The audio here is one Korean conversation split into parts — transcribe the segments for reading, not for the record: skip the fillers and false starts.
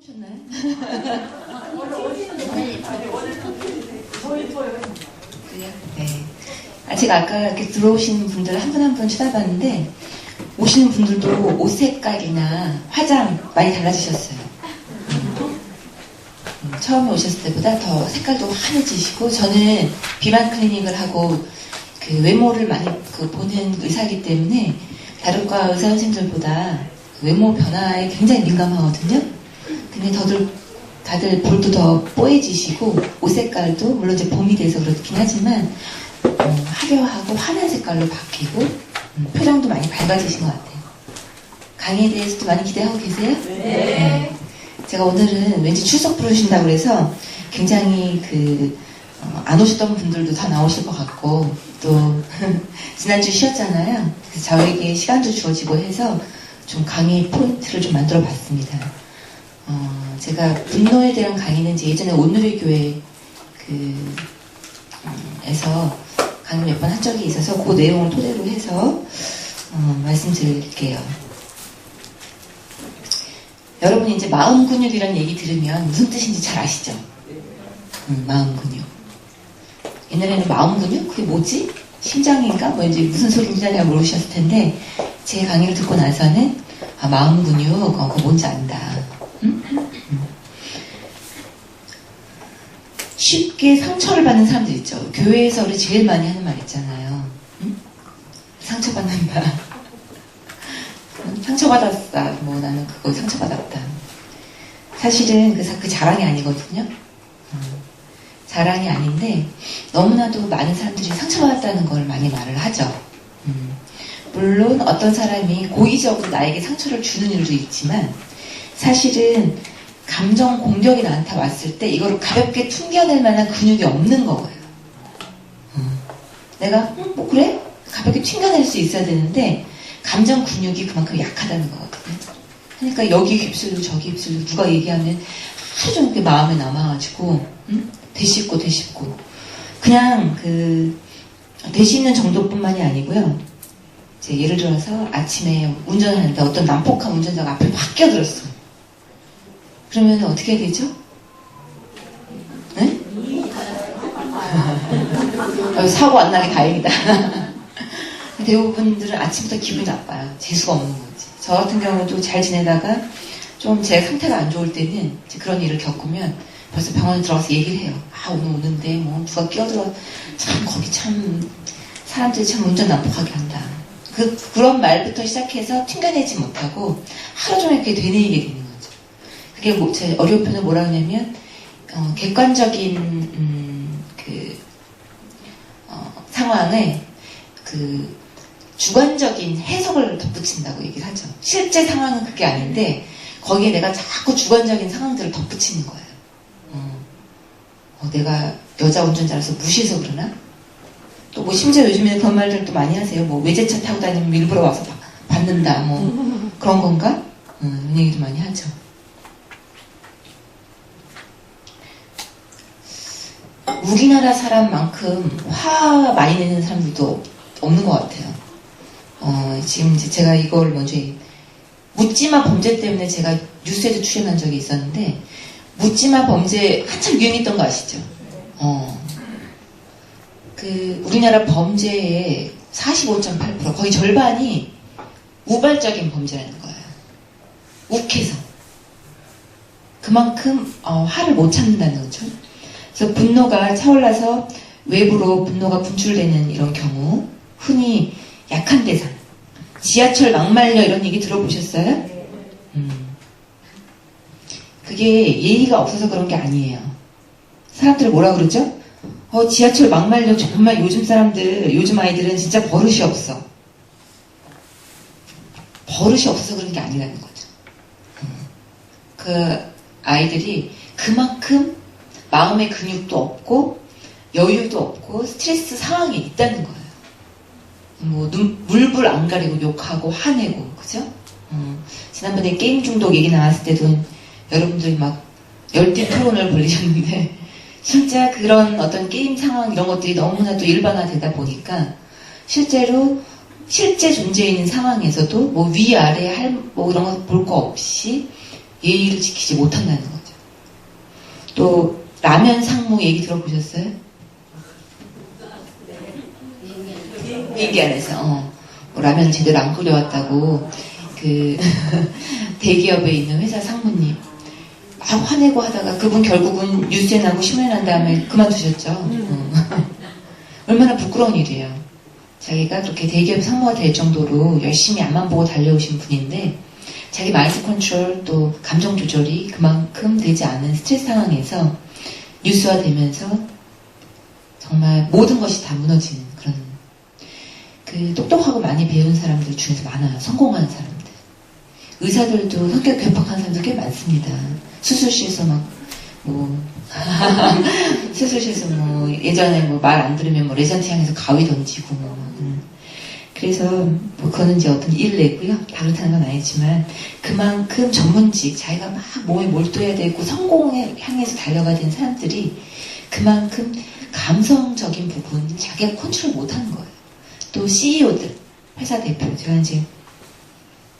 오셨나요? 그래요? 네. 제가 아까 이렇게 들어오신 분들 한 분 한 분 쳐다봤는데 오시는 분들도 옷 색깔이나 화장 많이 달라지셨어요. 처음에 오셨을 때보다 더 색깔도 환해지시고, 저는 비만 클리닉을 하고 그 외모를 많이 보는 의사이기 때문에 다른과 의사 선생님들보다 외모 변화에 굉장히 민감하거든요. 근데 다들 볼도 더 뽀얘지시고 옷 색깔도 물론 이제 봄이 돼서 그렇긴 하지만 화려하고 환한 색깔로 바뀌고 표정도 많이 밝아지신 것 같아요. 강의에 대해서도 많이 기대하고 계세요? 네. 제가 오늘은 왠지 출석 부르신다고 그래서 굉장히 안 오셨던 분들도 다 나오실 것 같고, 또 지난주 쉬었잖아요. 그래서 저에게 시간도 주어지고 해서 좀 강의 포인트를 좀 만들어 봤습니다. 제가 분노에 대한 강의는 이제 예전에 온누리 교회 에서 강의 몇 번 한 적이 있어서 그 내용을 토대로 해서 말씀드릴게요. 여러분이 이제 마음 근육이라는 얘기 들으면 무슨 뜻인지 잘 아시죠? 마음 근육. 옛날에는 마음 근육? 그게 뭐지? 심장인가? 뭐 이제 무슨 소리인지 잘 모르셨을 텐데, 제 강의를 듣고 나서는 마음 근육, 그거 뭔지 안다. 쉽게 상처를 받는 사람들 있죠. 교회에서 우리 제일 많이 하는 말 있잖아요. 상처받는다. 상처받았다. 뭐 나는 그거 상처받았다. 사실은 그 자랑이 아니거든요. 자랑이 아닌데 너무나도 많은 사람들이 상처받았다는 걸 많이 말을 하죠. 물론 어떤 사람이 고의적으로 나에게 상처를 주는 일도 있지만 사실은 감정 공격이 나한테 왔을 때 이거를 가볍게 튕겨낼 만한 근육이 없는 거예요. 내가 뭐 그래? 가볍게 튕겨낼 수 있어야 되는데 감정 근육이 그만큼 약하다는 거거든요. 그러니까 여기 휩쓸리고 저기 휩쓸리고 누가 얘기하면 하루 종일 마음에 남아가지고 되씹고 그냥 되씹는 정도뿐만이 아니고요. 이제 예를 들어서 아침에 운전하는데 어떤 난폭한 운전자가 앞에 확 끼어들었어. 그러면 어떻게 해야 되죠? 네? 사고 안 나게 다행이다. 대부분들은 아침부터 기분이 나빠요. 재수가 없는 거지. 저 같은 경우도 잘 지내다가 좀 제 상태가 안 좋을 때는 그런 일을 겪으면 벌써 병원에 들어가서 얘기를 해요. 오늘 오는데 뭐 누가 끼어들어. 참 거기 참 사람들이 참 운전 난폭하게 한다. 그런 말부터 시작해서 튕겨내지 못하고 하루 종일 그게 되뇌이게 되는 거죠. 그게 제 어려운 표현을 뭐라 하냐면 객관적인 상황에 주관적인 해석을 덧붙인다고 얘기를 하죠. 실제 상황은 그게 아닌데 거기에 내가 자꾸 주관적인 상황들을 덧붙이는 거예요. 내가 여자 운전자라서 무시해서 그러나? 또 뭐 심지어 요즘에는 그런 말들 또 많이 하세요. 뭐 외제차 타고 다니면 일부러 와서 받는다. 뭐 그런 건가? 이런 얘기도 많이 하죠. 우리나라 사람만큼 화 많이 내는 사람들도 없는 것 같아요. 지금 이제 제가 이걸 먼저 묻지마 범죄 때문에 제가 뉴스에도 출연한 적이 있었는데, 묻지마 범죄 한참 유행했던 거 아시죠? 우리나라 범죄의 45.8% 거의 절반이 우발적인 범죄라는 거예요. 욱해서. 그만큼 화를 못 참는다는 거죠. 그래서 분노가 차올라서 외부로 분노가 분출되는 이런 경우, 흔히 약한 대상, 지하철 막말려 이런 얘기 들어보셨어요? 그게 예의가 없어서 그런 게 아니에요. 사람들 뭐라 그러죠? 지하철 막말려 정말 요즘 아이들은 진짜 버릇이 없어. 버릇이 없어서 그런 게 아니라는 거죠. 그 아이들이 그만큼 마음의 근육도 없고 여유도 없고 스트레스 상황이 있다는 거예요. 뭐 물불 안 가리고 욕하고 화내고, 그죠? 지난번에 게임 중독 얘기 나왔을 때도 여러분들이 막 열띤 토론을 벌이셨는데 진짜 그런 어떤 게임 상황 이런 것들이 너무나도 일반화되다 보니까 실제 존재해 있는 상황에서도 뭐 위아래 뭐 이런 거 볼 거 없이 예의를 지키지 못한다는 거죠. 또 라면 상무 얘기 들어보셨어요? 비행기 안에서 뭐 라면 제대로 안 끓여왔다고 그 대기업에 있는 회사 상무님 막 화내고 하다가 그분 결국은 뉴스에 나고 신문에 난 다음에 그만두셨죠. 얼마나 부끄러운 일이에요. 자기가 그렇게 대기업 상무가 될 정도로 열심히 앞만 보고 달려오신 분인데 자기 마인드 컨트롤 또 감정 조절이 그만큼 되지 않은 스트레스 상황에서 뉴스화되면서 정말 모든 것이 다 무너지는 그런 그 똑똑하고 많이 배운 사람들 중에서 많아요. 성공하는 사람들. 의사들도 성격 괴팍한 사람들 꽤 많습니다. 수술실에서 수술실에서 예전에 말 안 들으면 레전트 향해서 가위 던지고 그래서 그거는 이제 어떤 일을 내고요. 다 그렇다는 건 아니지만 그만큼 전문직 자기가 막 몸에 몰두해야 되고 성공에 향해서 달려가야 되는 사람들이 그만큼 감성적인 부분 자기가 컨트롤 못하는 거예요. 또 CEO들 회사 대표 제가 이제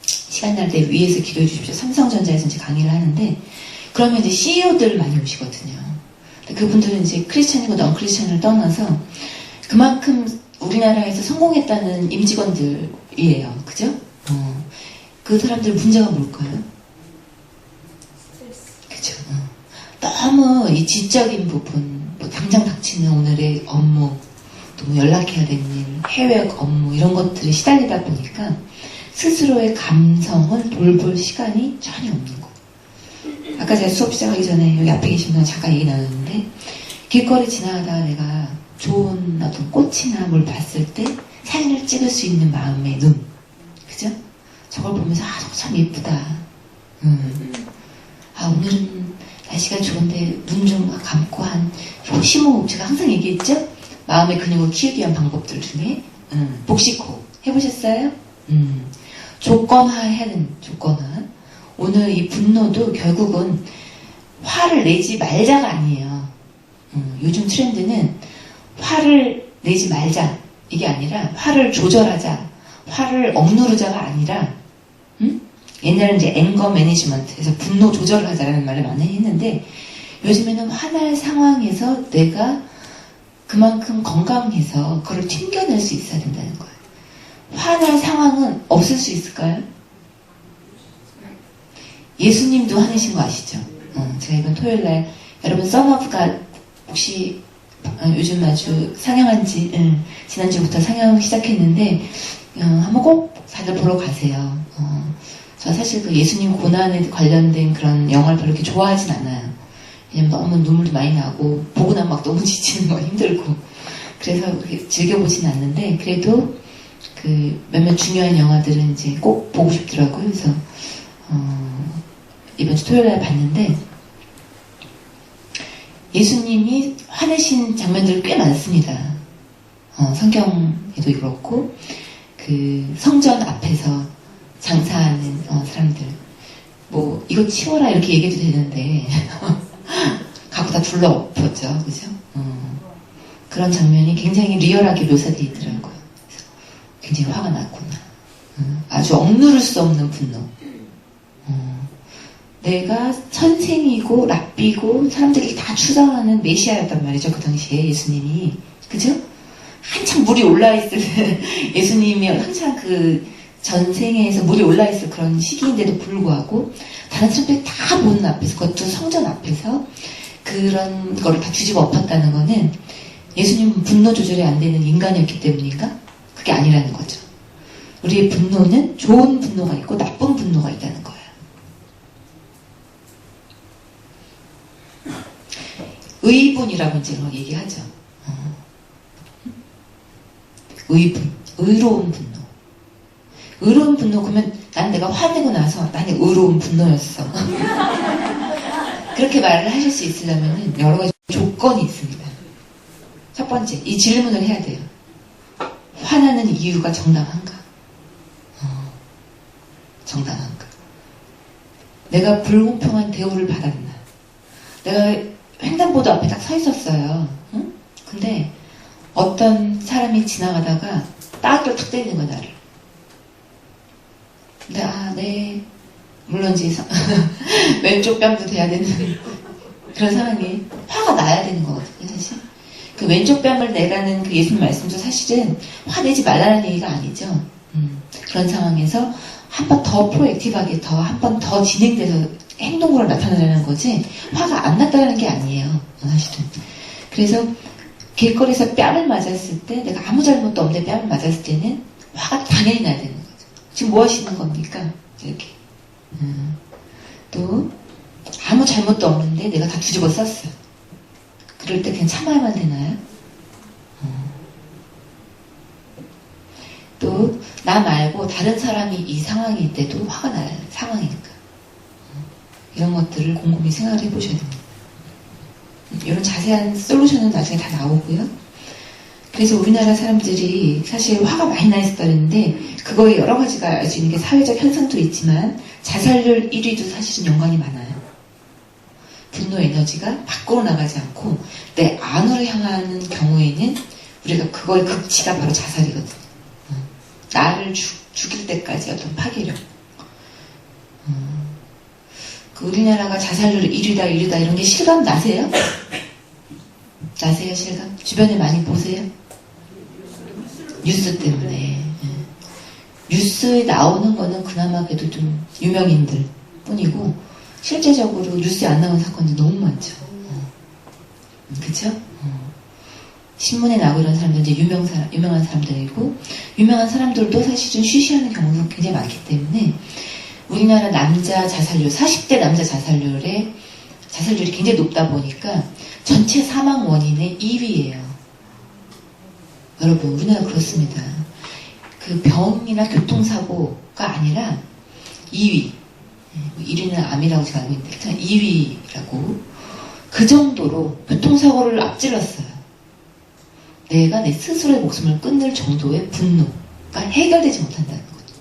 시간 날 때 위에서 기도해 주십시오. 삼성전자에서 이제 강의를 하는데 그러면 이제 CEO들 많이 오시거든요. 그분들은 이제 크리스천이고 넌 크리스천을 떠나서 그만큼 우리나라에서 성공했다는 임직원들이에요. 그죠? 그 사람들 문제가 뭘까요? 그죠? 너무 이 지적인 부분, 당장 닥치는 오늘의 업무, 또 연락해야 되는 일, 해외 업무 이런 것들이 시달리다 보니까 스스로의 감성을 돌볼 시간이 전혀 없는 거. 아까 제가 수업 시작하기 전에 여기 앞에 계신 분 잠깐 얘기 나눴는데 길거리 지나가다가 내가 좋은 어떤 꽃이나 뭘 봤을 때 사진을 찍을 수 있는 마음의 눈. 그죠? 저걸 보면서 저거 참 예쁘다. 오늘은 날씨가 좋은데 눈 좀 감고 한 심호흡 제가 항상 얘기했죠? 마음의 근육을 키우기 위한 방법들 중에 복식호흡 해보셨어요? 조건화하는 조건화. 오늘 이 분노도 결국은 화를 내지 말자가 아니에요. 요즘 트렌드는 화를 내지 말자 이게 아니라 화를 조절하자, 화를 억누르자가 아니라 옛날에는 이제 앵거 매니지먼트에서 분노 조절을 하자라는 말을 많이 했는데 요즘에는 화날 상황에서 내가 그만큼 건강해서 그걸 튕겨낼 수 있어야 된다는 거예요. 화날 상황은 없을 수 있을까요? 예수님도 화내신 거 아시죠? 제가 이번 토요일날 여러분 썬오브가 혹시 요즘 아주 상영한 지 지난주부터 상영 시작했는데 한번 꼭 다들 보러 가세요. 저 사실 그 예수님 고난에 관련된 그런 영화를 별로 이렇게 좋아하진 않아요. 왜냐면 너무 눈물도 많이 나고 보고 나면 막 너무 지치는 거 힘들고 그래서 즐겨보진 않는데 그래도 그 몇몇 중요한 영화들은 이제 꼭 보고 싶더라고요. 그래서 이번 주 토요일에 봤는데 예수님이 화내신 장면들이 꽤 많습니다. 성경에도 그렇고 그 성전 앞에서 장사하는 사람들 뭐 이거 치워라 이렇게 얘기해도 되는데 갖고 다 둘러엎었죠. 그죠? 그런 장면이 굉장히 리얼하게 묘사되어 있더라고요. 그래서 굉장히 화가 났구나. 아주 억누를 수 없는 분노. 내가 선생이고 랍비고 사람들이 다 추정하는 메시아였단 말이죠. 그 당시에 예수님이. 그죠? 한창 물이 올라있을 예수님이 한창 그 전생에서 물이 올라있을 그런 시기인데도 불구하고 다른 사람들이 다 보는 앞에서 그것도 성전 앞에서 그런 거를 다 뒤집어 엎었다는 거는 예수님은 분노 조절이 안 되는 인간이었기 때문인가? 그게 아니라는 거죠. 우리의 분노는 좋은 분노가 있고 나쁜 분노가 있다는 거예요. 의분이라고 이제 막 얘기하죠. 의분, 의로운 분노. 의로운 분노, 그러면 난 내가 화내고 나서 나는 의로운 분노였어. 그렇게 말을 하실 수 있으려면 여러 가지 조건이 있습니다. 첫 번째, 이 질문을 해야 돼요. 화나는 이유가 정당한가? 정당한가? 내가 불공평한 대우를 받았나? 내가 횡단보도 앞에 딱 서 있었어요. 응? 근데 어떤 사람이 지나가다가 따귀로 툭 때리는 거야, 나를. 근데 네. 물론 이제 왼쪽 뺨도 돼야 되는 그런 상황에 화가 나야 되는 거거든요, 사실. 그 왼쪽 뺨을 내라는 그 예수님 말씀도 사실은 화내지 말라는 얘기가 아니죠. 그런 상황에서 한 번 더 프로액티브하게 한 번 더 진행돼서 행동으로 나타나려는 거지 화가 안 났다는 게 아니에요, 사실은. 그래서 길거리에서 뺨을 맞았을 때 내가 아무 잘못도 없는데 뺨을 맞았을 때는 화가 당연히 나야 되는 거죠. 지금 뭐 하시는 겁니까? 이렇게. 또 아무 잘못도 없는데 내가 다 뒤집어 썼어. 그럴 때 그냥 참아야만 되나요? 또 나 말고 다른 사람이 이 상황일 때도 화가 나요. 상황이니까. 이런 것들을 곰곰이 생각을 해보셔야 됩니다. 이런 자세한 솔루션은 나중에 다 나오고요. 그래서 우리나라 사람들이 사실 화가 많이 나 있었다는데 그거에 여러 가지가 알 수 있는 게 사회적 현상도 있지만 자살률 1위도 사실은 연관이 많아요. 분노 에너지가 밖으로 나가지 않고 내 안으로 향하는 경우에는 우리가 그거의 극치가 바로 자살이거든요. 나를 죽일 때까지 어떤 파괴력. 그 우리나라가 자살률 1위다 이런 게 실감 나세요? 나세요, 실감? 주변에 많이 보세요? 뉴스 때문에. 뉴스에 나오는 거는 그나마 그래도 좀 유명인들 뿐이고 실제적으로 뉴스에 안 나오는 사건들이 너무 많죠. 그쵸? 신문에 나오고 이런 사람들 이제 유명한 사람들이고 유명한 사람들도 사실은 쉬쉬하는 경우가 굉장히 많기 때문에 우리나라 남자 자살률 40대 남자 자살률이 굉장히 높다 보니까 전체 사망 원인의 2위예요. 여러분 우리나라 그렇습니다. 그 병이나 교통사고가 아니라 2위 1위는 암이라고 제가 알고 있는데 2위라고 그 정도로 교통사고를 앞질렀어요. 내가 내 스스로의 목숨을 끊을 정도의 분노가 해결되지 못한다는 거죠.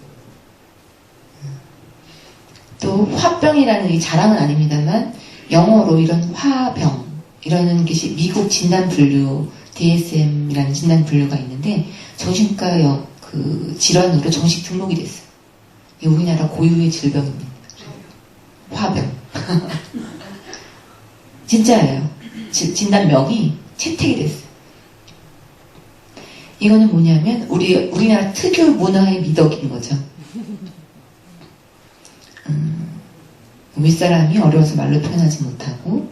또 화병이라는 이 자랑은 아닙니다만 영어로 이런 화병 이라는 것이 미국 진단 분류 DSM이라는 진단 분류가 있는데 정신과 그 질환으로 정식 등록이 됐어요. 이게 우리나라 고유의 질병입니다. 화병. 진짜예요. 진단명이 채택이 됐어요. 이거는 뭐냐면 우리나라 특유 문화의 미덕인 거죠. 윗사람이 어려워서 말로 표현하지 못하고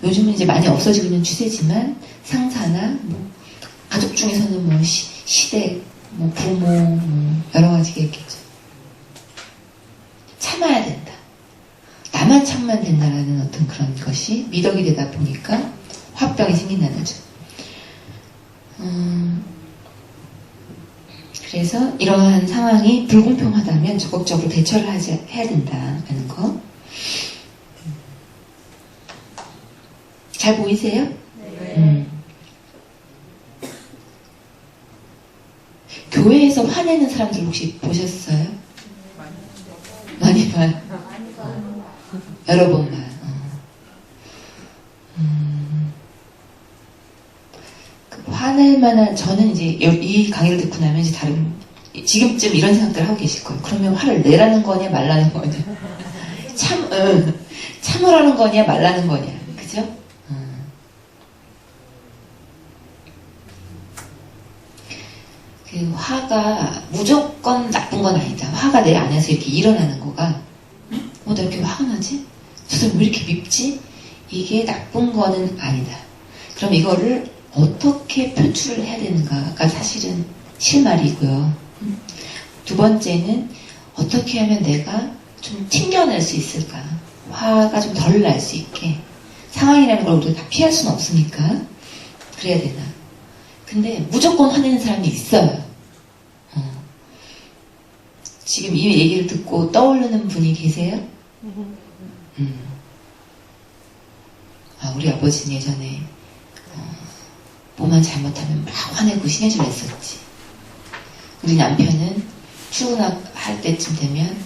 요즘은 이제 많이 없어지고 있는 추세지만 상사나 뭐 가족 중에서는 뭐 시댁, 뭐 부모 뭐 여러 가지가 있겠죠. 참아야 된다. 나만 참으면 된다라는 어떤 그런 것이 미덕이 되다 보니까 화병이 생긴다는 거죠. 그래서 이러한 상황이 불공평하다면 적극적으로 대처를 해야 된다는 거. 잘 보이세요? 네. 교회에서 화내는 사람들 혹시 보셨어요? 많이 봐요. 여러 번 봐요. 화낼 만한, 저는 이제 이 강의를 듣고 나면 이제 지금쯤 이런 생각들을 하고 계실 거예요. 그러면 화를 내라는 거냐, 말라는 거냐. 참으라는 거냐, 말라는 거냐. 그죠? 그 화가 무조건 나쁜 건 아니다. 화가 내 안에서 이렇게 일어나는 거가, 나 이렇게 화가 나지? 저 사람 왜 이렇게 밉지? 이게 나쁜 거는 아니다. 그럼 이거를 어떻게 표출을 해야 되는가가 사실은 실말이고요. 두 번째는 어떻게 하면 내가 좀 튕겨낼 수 있을까? 화가 좀 덜 날 수 있게. 상황이라는 걸 우리가 다 피할 수는 없으니까 그래야 되나. 근데 무조건 화내는 사람이 있어요. 지금 이 얘기를 듣고 떠오르는 분이 계세요? 우리 아버지는 예전에 뭐만 잘못하면 막 화내고 신경질 냈었지. 우리 남편은 출근할 때쯤 되면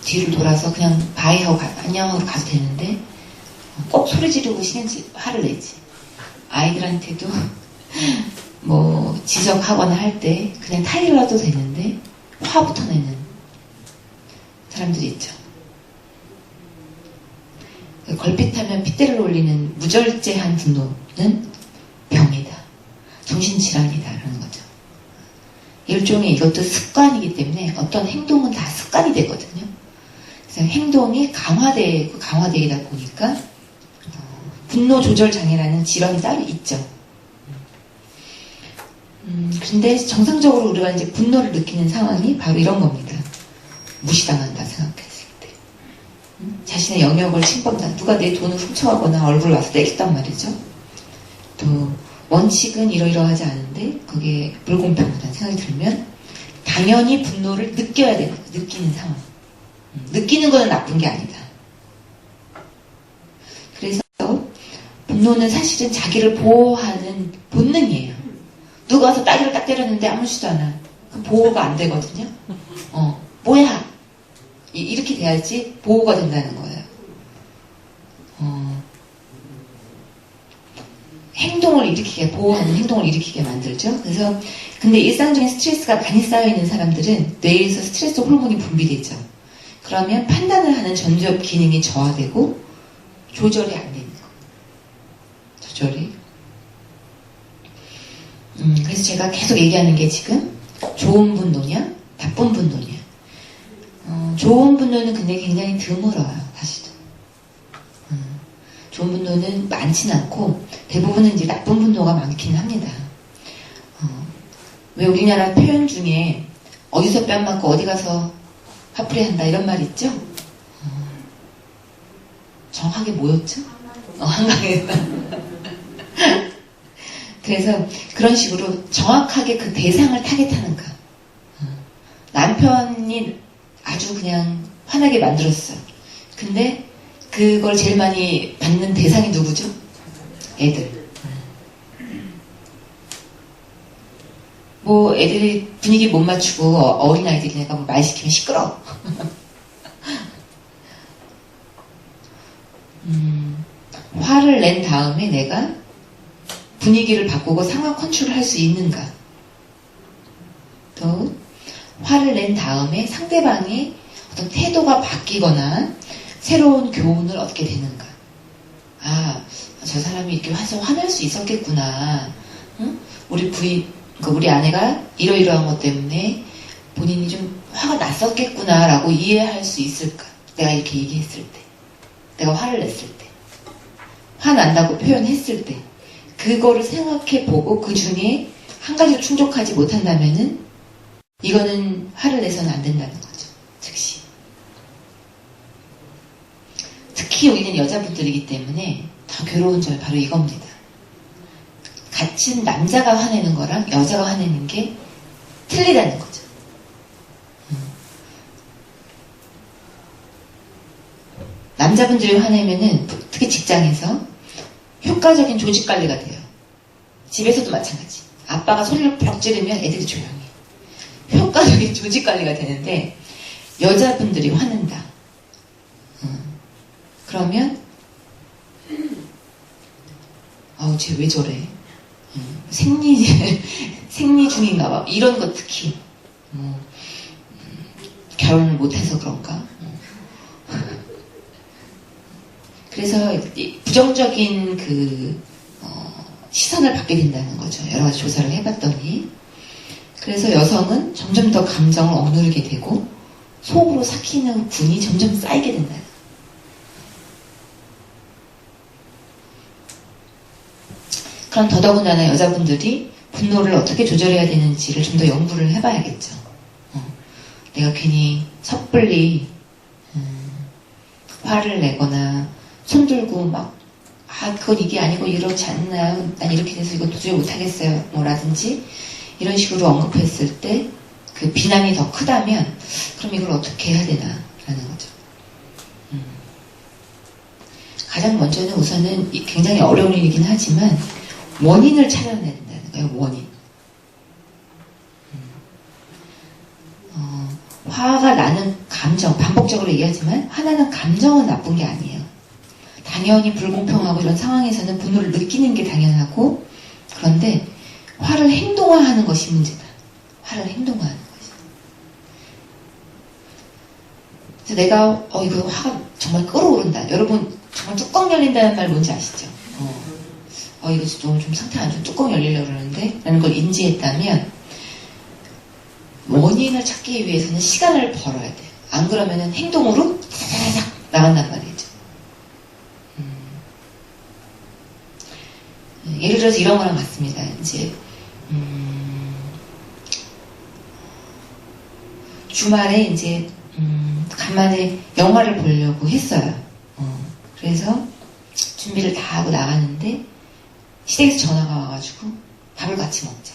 뒤를 돌아서 그냥 바이하고 안녕하고 가도 되는데 꼭 소리 지르고 화를 내지. 아이들한테도 뭐 지적하거나 할 때 그냥 타일러도 되는데 화부터 내는. 사람들이 있죠. 걸핏하면 핏대를 올리는 무절제한 분노는 병이다. 정신질환이다라는 거죠. 일종의 이것도 습관이기 때문에 어떤 행동은 다 습관이 되거든요. 그래서 행동이 강화되다 보니까 분노 조절 장애라는 질환이 따로 있죠. 근데 정상적으로 우리가 이제 분노를 느끼는 상황이 바로 이런 겁니다. 무시당한다 생각했을 때. 자신의 영역을 침범한다. 누가 내 돈을 훔쳐가거나 얼굴을 와서 때렸단 말이죠. 또 원칙은 이러이러하지 않은데 그게 불공평하다는 생각이 들면 당연히 분노를 느껴야 되는 거예요. 느끼는 상황. 느끼는 거는 나쁜 게 아니다. 그래서 분노는 사실은 자기를 보호하는 본능이에요. 누가 와서 따귀를 딱 때렸는데 아무렇지도 않아. 그럼 보호가 안 되거든요. 뭐야? 이렇게 돼야지 보호가 된다는 거예요. 행동을 일으키게, 보호하는 행동을 일으키게 만들죠. 그래서, 근데 일상적인 스트레스가 많이 쌓여있는 사람들은 뇌에서 스트레스 호르몬이 분비되죠. 그러면 판단을 하는 전두엽 기능이 저하되고 조절이 안 되는 거예요. 조절이. 그래서 제가 계속 얘기하는 게 지금 좋은 분노냐, 나쁜 분노냐. 좋은 분노는 근데 굉장히 드물어요, 사실은. 좋은 분노는 많진 않고 대부분은 이제 나쁜 분노가 많긴 합니다. 왜 우리나라 표현 중에 어디서 뺨 맞고 어디 가서 화풀이 한다 이런 말 있죠? 정확하게 뭐였죠? 한강에서. 그래서 그런 식으로 정확하게 그 대상을 타겟하는가. 남편이 아주 그냥 화나게 만들었어요. 근데 그걸 제일 많이 받는 대상이 누구죠? 애들. 뭐 애들이 분위기 못 맞추고 어린아이들이 내가 뭐 말 시키면 시끄러워. 화를 낸 다음에 내가 분위기를 바꾸고 상황 컨트롤을 할 수 있는가. 또 화를 낸 다음에 상대방의 어떤 태도가 바뀌거나 새로운 교훈을 얻게 되는가. 아, 저 사람이 이렇게 화낼 수 있었겠구나. 응? 우리 아내가 이러이러한 것 때문에 본인이 좀 화가 났었겠구나라고 이해할 수 있을까. 내가 이렇게 얘기했을 때. 내가 화를 냈을 때. 화난다고 표현했을 때. 그거를 생각해보고 그 중에 한 가지를 충족하지 못한다면은 이거는 화를 내서는 안 된다는 거죠. 즉시. 특히 우리는 여자분들이기 때문에 더 괴로운 점이 바로 이겁니다. 같은 남자가 화내는 거랑 여자가 화내는 게 틀리다는 거죠. 남자분들이 화내면은 특히 직장에서 효과적인 조직 관리가 돼요. 집에서도 마찬가지. 아빠가 소리를 푹 지르면 애들이 조용해. 효과적인 조직 관리가 되는데 여자분들이 화낸다. 그러면 쟤 왜 저래? 생리 중인가 봐. 이런 거 특히 결혼을 못해서 그런가? 그래서 부정적인 시선을 받게 된다는 거죠. 여러 가지 조사를 해봤더니. 그래서 여성은 점점 더 감정을 억누르게 되고 속으로 삭히는 분이 점점 쌓이게 된다. 그럼 더더군다나 여자분들이 분노를 어떻게 조절해야 되는지를 좀 더 연구를 해봐야겠죠. 내가 괜히 섣불리 화를 내거나 손들고 막 그건 이게 아니고 이렇지 않나, 난 이렇게 돼서 이거 도저히 못하겠어요 라든지 이런 식으로 언급했을 때 그 비난이 더 크다면 그럼 이걸 어떻게 해야 되나 라는 거죠. 가장 먼저는 우선은 굉장히 어려운 일이긴 하지만 원인을 찾아내야 된다는 거예요. 원인. 화가 나는 감정, 반복적으로 얘기하지만 화나는 감정은 나쁜 게 아니에요. 당연히 불공평하고 이런 상황에서는 분노를 느끼는 게 당연하고, 그런데 화를 행동화하는 것이 문제다. 화를 행동화하는 것이. 그래서 내가 이거 화가 정말 끓어오른다. 여러분 정말 뚜껑 열린다는 말 뭔지 아시죠? 이거 오늘 좀 상태 안 좋아. 뚜껑 열리려고 그러는데 라는 걸 인지했다면 원인을 찾기 위해서는 시간을 벌어야 돼요. 안 그러면은 행동으로 사사사삭 나간단 말이죠. 예를 들어서 이런 거랑 같습니다. 이제 주말에 이제 간만에 영화를 보려고 했어요. 그래서 준비를 다 하고 나갔는데 시댁에서 전화가 와가지고 밥을 같이 먹자.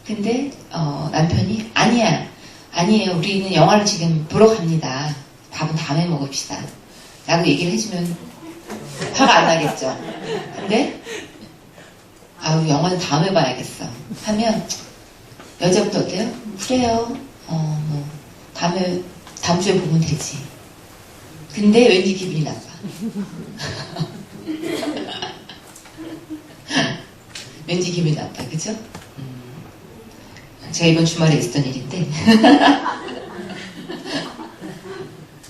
근데 남편이 아니에요. 우리는 영화를 지금 보러 갑니다. 밥은 다음에 먹읍시다. 라고 얘기를 해주면 화가 안 나겠죠. 근데 영화는 다음에 봐야겠어 하면 여자부터 어때요? 그래요. 다음 주에 보면 되지. 근데 왠지 기분이 나빠. 왠지 기분이 나빠, 그죠? 제가 이번 주말에 있었던 일인데.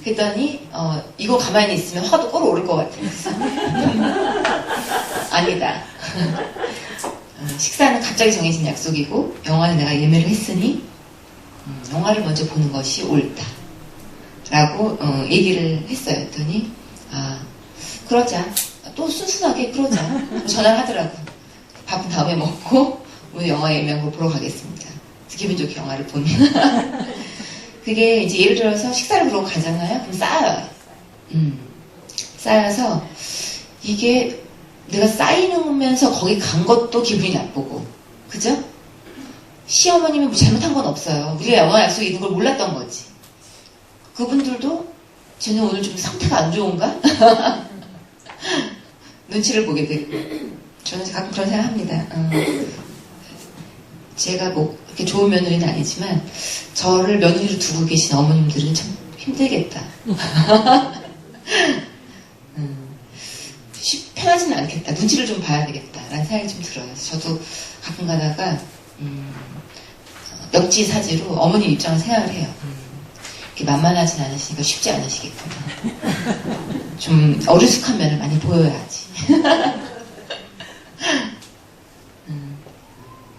그랬더니, 이거 가만히 있으면 화도 끓어오를 것 같아. 아니다. 식사는 갑자기 정해진 약속이고, 영화는 내가 예매를 했으니, 영화를 먼저 보는 것이 옳다. 라고, 얘기를 했어요. 했더니, 그러자. 또 순순하게 그러자. 전화를 하더라고. 밥은 다음에 먹고, 오늘 영화 예매한 거 보러 가겠습니다. 기분 좋게 영화를 보는. 그게 이제 예를 들어서 식사를 보러 가잖아요. 그럼 쌓여요. 쌓여서 이게 내가 쌓이면서 거기 간 것도 기분이 나쁘고, 그죠? 시어머님이 뭐 잘못한 건 없어요. 우리가 영화 약속이 있는 걸 몰랐던 거지. 그분들도 쟤는 오늘 좀 상태가 안 좋은가? 눈치를 보게 되고. 저는 가끔 그런 생각 합니다. 제가 뭐 이렇게 좋은 며느리는 아니지만 저를 며느리로 두고 계신 어머님들은 참 힘들겠다. 편하지는 않겠다. 눈치를 좀 봐야 되겠다. 라는 생각이 좀 들어요. 저도 가끔 가다가 역지사지로 어머님 입장을 생각을 해요. 이렇게 만만하진 않으시니까 쉽지 않으시겠구나. 좀 어리숙한 면을 많이 보여야지.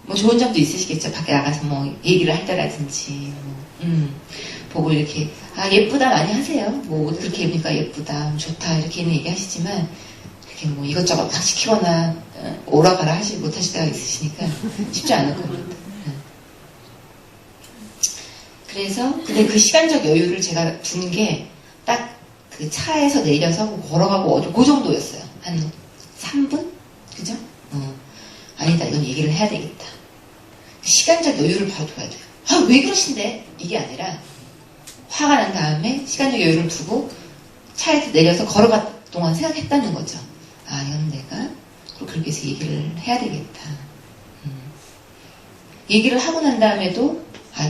뭐 좋은 점도 있으시겠죠. 밖에 나가서 뭐 얘기를 할 때라든지 보고 이렇게 예쁘다 많이 하세요. 뭐 옷 그렇게 입으니까 예쁘다, 좋다 이렇게는 얘기하시지만 이렇게 뭐 이것저것 막 시키거나 오라가라 못하실 때가 있으시니까 쉽지 않을 겁니다. 그래서 근데 그 시간적 여유를 제가 둔 게 딱 그 차에서 내려서 걸어가고 그 정도였어요. 한 3분? 그죠? 아니다, 이건 얘기를 해야 되겠다. 시간적 여유를 바로 둬야 돼요. 왜 그러신데? 이게 아니라 화가 난 다음에 시간적 여유를 두고 차에서 내려서 걸어갈 동안 생각했다는 거죠. 이건 내가 그렇게 해서 얘기를 해야 되겠다. 얘기를 하고 난 다음에도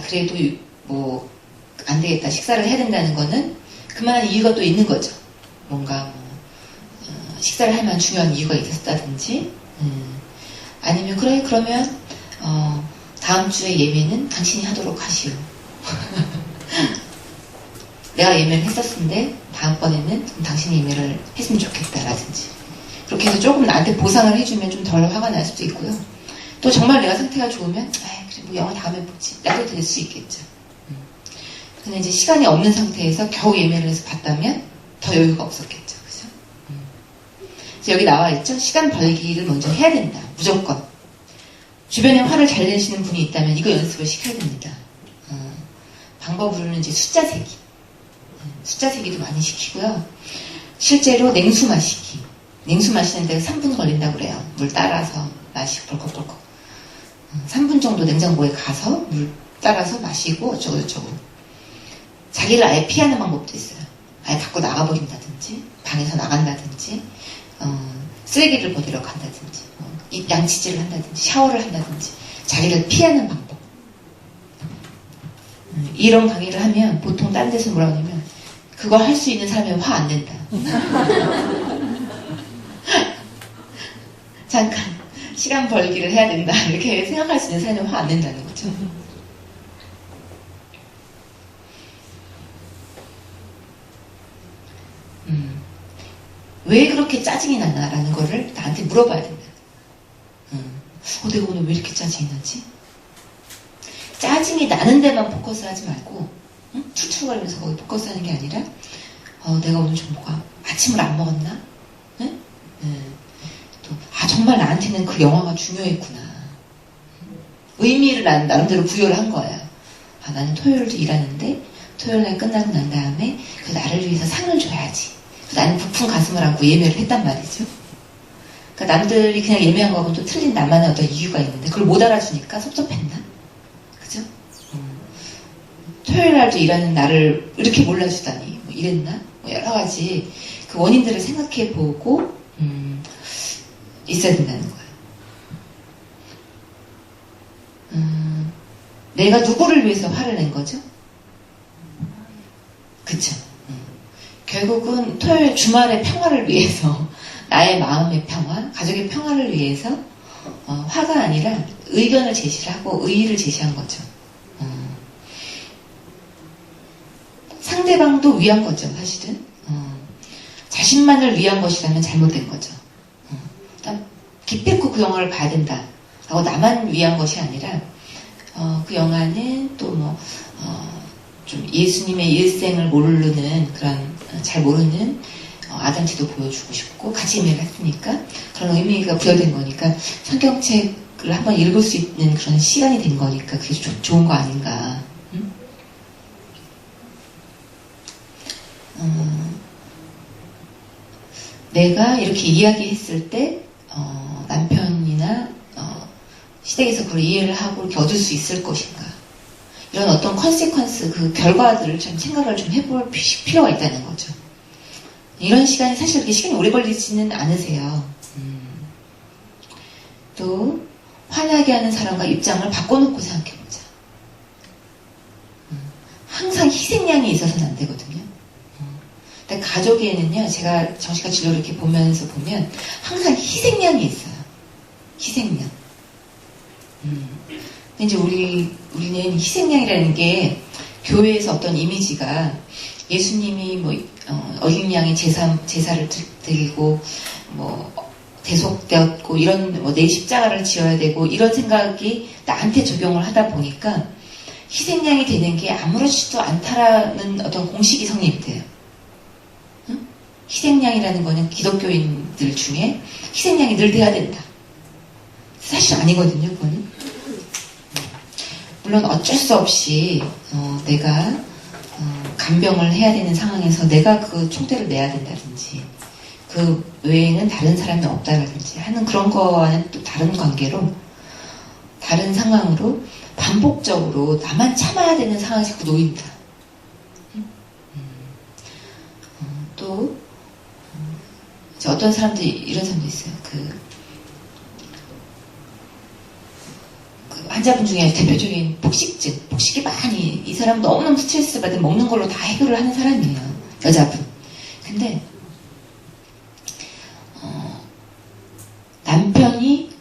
그래도 뭐 안 되겠다, 식사를 해야 된다는 거는 그만한 이유가 또 있는 거죠. 뭔가 식사를 할 만한 중요한 이유가 있었다든지 아니면 그래 그러면 다음 주에 예매는 당신이 하도록 하시오. 내가 예매를 했었는데 다음번에는 당신이 예매를 했으면 좋겠다라든지 그렇게 해서 조금 나한테 보상을 해주면 좀 덜 화가 날 수도 있고요. 또 정말 내가 상태가 좋으면 그래 뭐 영화 다음에 보지 나도 될 수 있겠죠. 근데 이제 시간이 없는 상태에서 겨우 예매를 해서 봤다면 더 여유가 없었겠죠. 그죠? 그래서 여기 나와 있죠. 시간 벌기를 먼저 해야 된다. 무조건. 주변에 화를 잘 내시는 분이 있다면 이거 연습을 시켜야 됩니다. 방법으로는 이제 숫자 세기. 숫자 세기도 많이 시키고요. 실제로 냉수 마시기. 냉수 마시는 데 3분 걸린다고 그래요. 물 따라서 마시고 벌컥벌컥. 3분 정도 냉장고에 가서 물 따라서 마시고 어쩌고저쩌고. 자기를 아예 피하는 방법도 있어요. 아예 밖으로 나가버린다든지 방에서 나간다든지 쓰레기를 버리러 간다든지 양치질을 한다든지 샤워를 한다든지 자기를 피하는 방법. 이런 강의를 하면 보통 딴 데서 뭐라고 하냐면 그거 할 수 있는 사람이 화 안 낸다. 잠깐 시간 벌기를 해야 된다 이렇게 생각할 수 있는 사람이 화 안 낸다는 거죠. 왜 그렇게 짜증이 나나라는 거를 나한테 물어봐야 된다. 내가 오늘 왜 이렇게 짜증이 나지? 짜증이 나는 데만 포커스 하지 말고, 툴툴거리면서 거기 포커스 하는 게 아니라, 내가 오늘 좀 뭐가, 아침을 안 먹었나? 응? 또, 정말 나한테는 그 영화가 중요했구나. 의미를 난 나름대로 부여를 한 거야. 나는 토요일도 일하는데, 토요일날 끝나고 난 다음에, 그 나를 위해서 상을 줘야지. 나는 부푼 가슴을 안고 예매를 했단 말이죠. 그러니까 남들이 그냥 예매한 거하고 또 틀린 나만의 어떤 이유가 있는데, 그걸 못 알아주니까 섭섭했나? 그죠? 토요일 날도 일하는 나를 이렇게 몰라주다니, 뭐 이랬나? 뭐 여러 가지 그 원인들을 생각해 보고, 있어야 된다는 거예요. 내가 누구를 위해서 화를 낸 거죠? 그쵸? 결국은 토요일 주말의 평화를 위해서, 나의 마음의 평화, 가족의 평화를 위해서 화가 아니라 의견을 제시를 하고 의의를 제시한 거죠. 상대방도 위한 거죠, 사실은. 자신만을 위한 것이라면 잘못된 거죠. 일단 기필코 그 영화를 봐야 된다 하고 나만 위한 것이 아니라 그 영화는 또 좀 예수님의 일생을 모르는 그런 잘 모르는 아담티도 보여주고 싶고 같이 예매를 했으니까 그런 의미가 부여된 거니까 성경책을 한번 읽을 수 있는 그런 시간이 된 거니까 그게 좋은 거 아닌가. 내가 이렇게 이야기했을 때 남편이나 시댁에서 그걸 이해를 하고 이렇게 얻을 수 있을 것인가. 이런 어떤 컨시퀀스, 그 결과들을 좀 생각을 좀 해볼 필요가 있다는 거죠. 이런 시간이 사실 그렇게 시간이 오래 걸리지는 않으세요. 또 화나게 하는 사람과 입장을 바꿔놓고 생각해보자. 항상 희생양이 있어서는 안 되거든요. 근데 가족에는요, 제가 정신과 진료를 이렇게 보면서 보면 항상 희생양이 있어요. 희생양. 근데 이제 우리는 희생양이라는 게 교회에서 어떤 이미지가 예수님이 어린 양의 제사를 드리고 대속되었고 이런 내 십자가를 지어야 되고 이런 생각이 나한테 적용을 하다 보니까 희생양이 되는 게 아무렇지도 않다라는 어떤 공식이 성립돼요. 응? 희생양이라는 거는 기독교인들 중에 희생양이 늘 돼야 된다. 사실 아니거든요, 그거는. 물론 어쩔 수 없이 내가 간병을 해야 되는 상황에서 내가 그 총대를 내야 된다든지 그 외에는 다른 사람이 없다라든지 하는 그런 거와는 또 다른 관계로 다른 상황으로 반복적으로 나만 참아야 되는 상황이 자꾸 놓인다. 또 어떤 사람들이 이런 사람도 있어요. 그 환자분 중에 대표적인 폭식이 많이, 이 사람 너무너무 스트레스 받은 먹는 걸로 다 해결을 하는 사람이에요. 여자분. 근데 남편이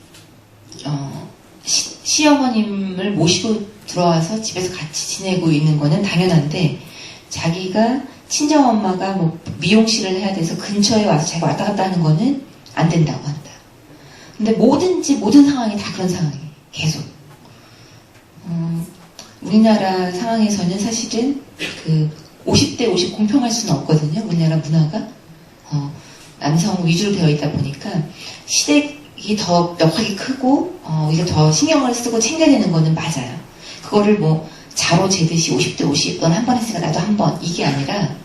시어머님을 모시고 들어와서 집에서 같이 지내고 있는 거는 당연한데 자기가 친정엄마가 미용실을 해야 돼서 근처에 와서 자기가 왔다 갔다 하는 거는 안 된다고 한다. 근데 모든 상황이 다 그런 상황이에요. 계속. 우리나라 상황에서는 사실은 그 50대 50 공평할 수는 없거든요. 우리나라 문화가 남성 위주로 되어 있다 보니까 시댁이 더 역할이 크고 이게 더 신경을 쓰고 챙겨야 되는 거는 맞아요. 그거를 자로 재듯이 50대 50 넌 한 번 했으니까 나도 한 번 이게 아니라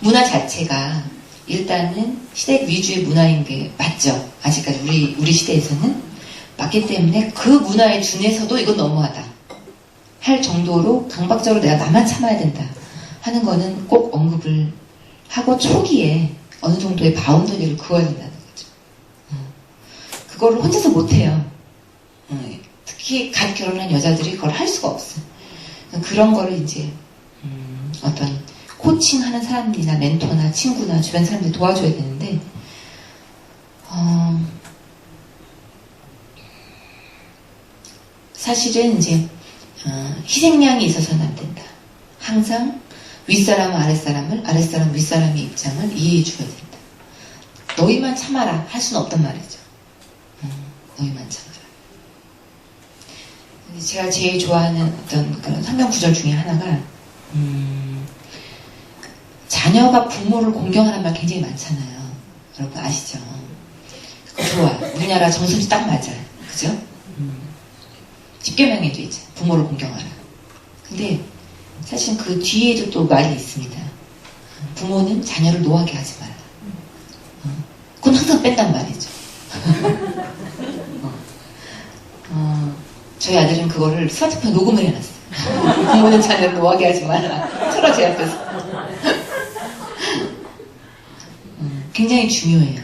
문화 자체가 일단은 시댁 위주의 문화인 게 맞죠. 아직까지 우리 시대에서는 맞기 때문에 그 문화에 준해서도 이건 너무하다 할 정도로 강박적으로 내가 나만 참아야 된다 하는 거는 꼭 언급을 하고 초기에 어느 정도의 바운더리를 그어야 된다는 거죠. 그거를 혼자서 못해요. 특히 갓 결혼한 여자들이 그걸 할 수가 없어요. 그런 거를 이제 어떤 코칭하는 사람들이나 멘토나 친구나 주변 사람들이 도와줘야 되는데 사실은 이제 희생양이 있어서는 안 된다. 항상 윗사람은 아랫사람을, 아랫사람 윗사람의 입장을 이해해 줘야 된다. 너희만 참아라 할 수는 없단 말이죠. 너희만 참아라. 제가 제일 좋아하는 어떤 그런 성경 구절 중에 하나가 자녀가 부모를 공경하는 말 굉장히 많잖아요. 여러분 아시죠? 그거 좋아요. 우리나라 정서도 딱 맞아요. 그죠? 십계명에도 있죠. 부모를 공경하라. 근데 사실 그 뒤에도 또 말이 있습니다. 부모는 자녀를 노하게 하지 말라. 그건 항상 뺀단 말이죠. 저희 아들은 그거를 스마트폰 녹음을 해놨어요. 부모는 자녀를 노하게 하지 말라. 서로 제 앞에서. 굉장히 중요해요.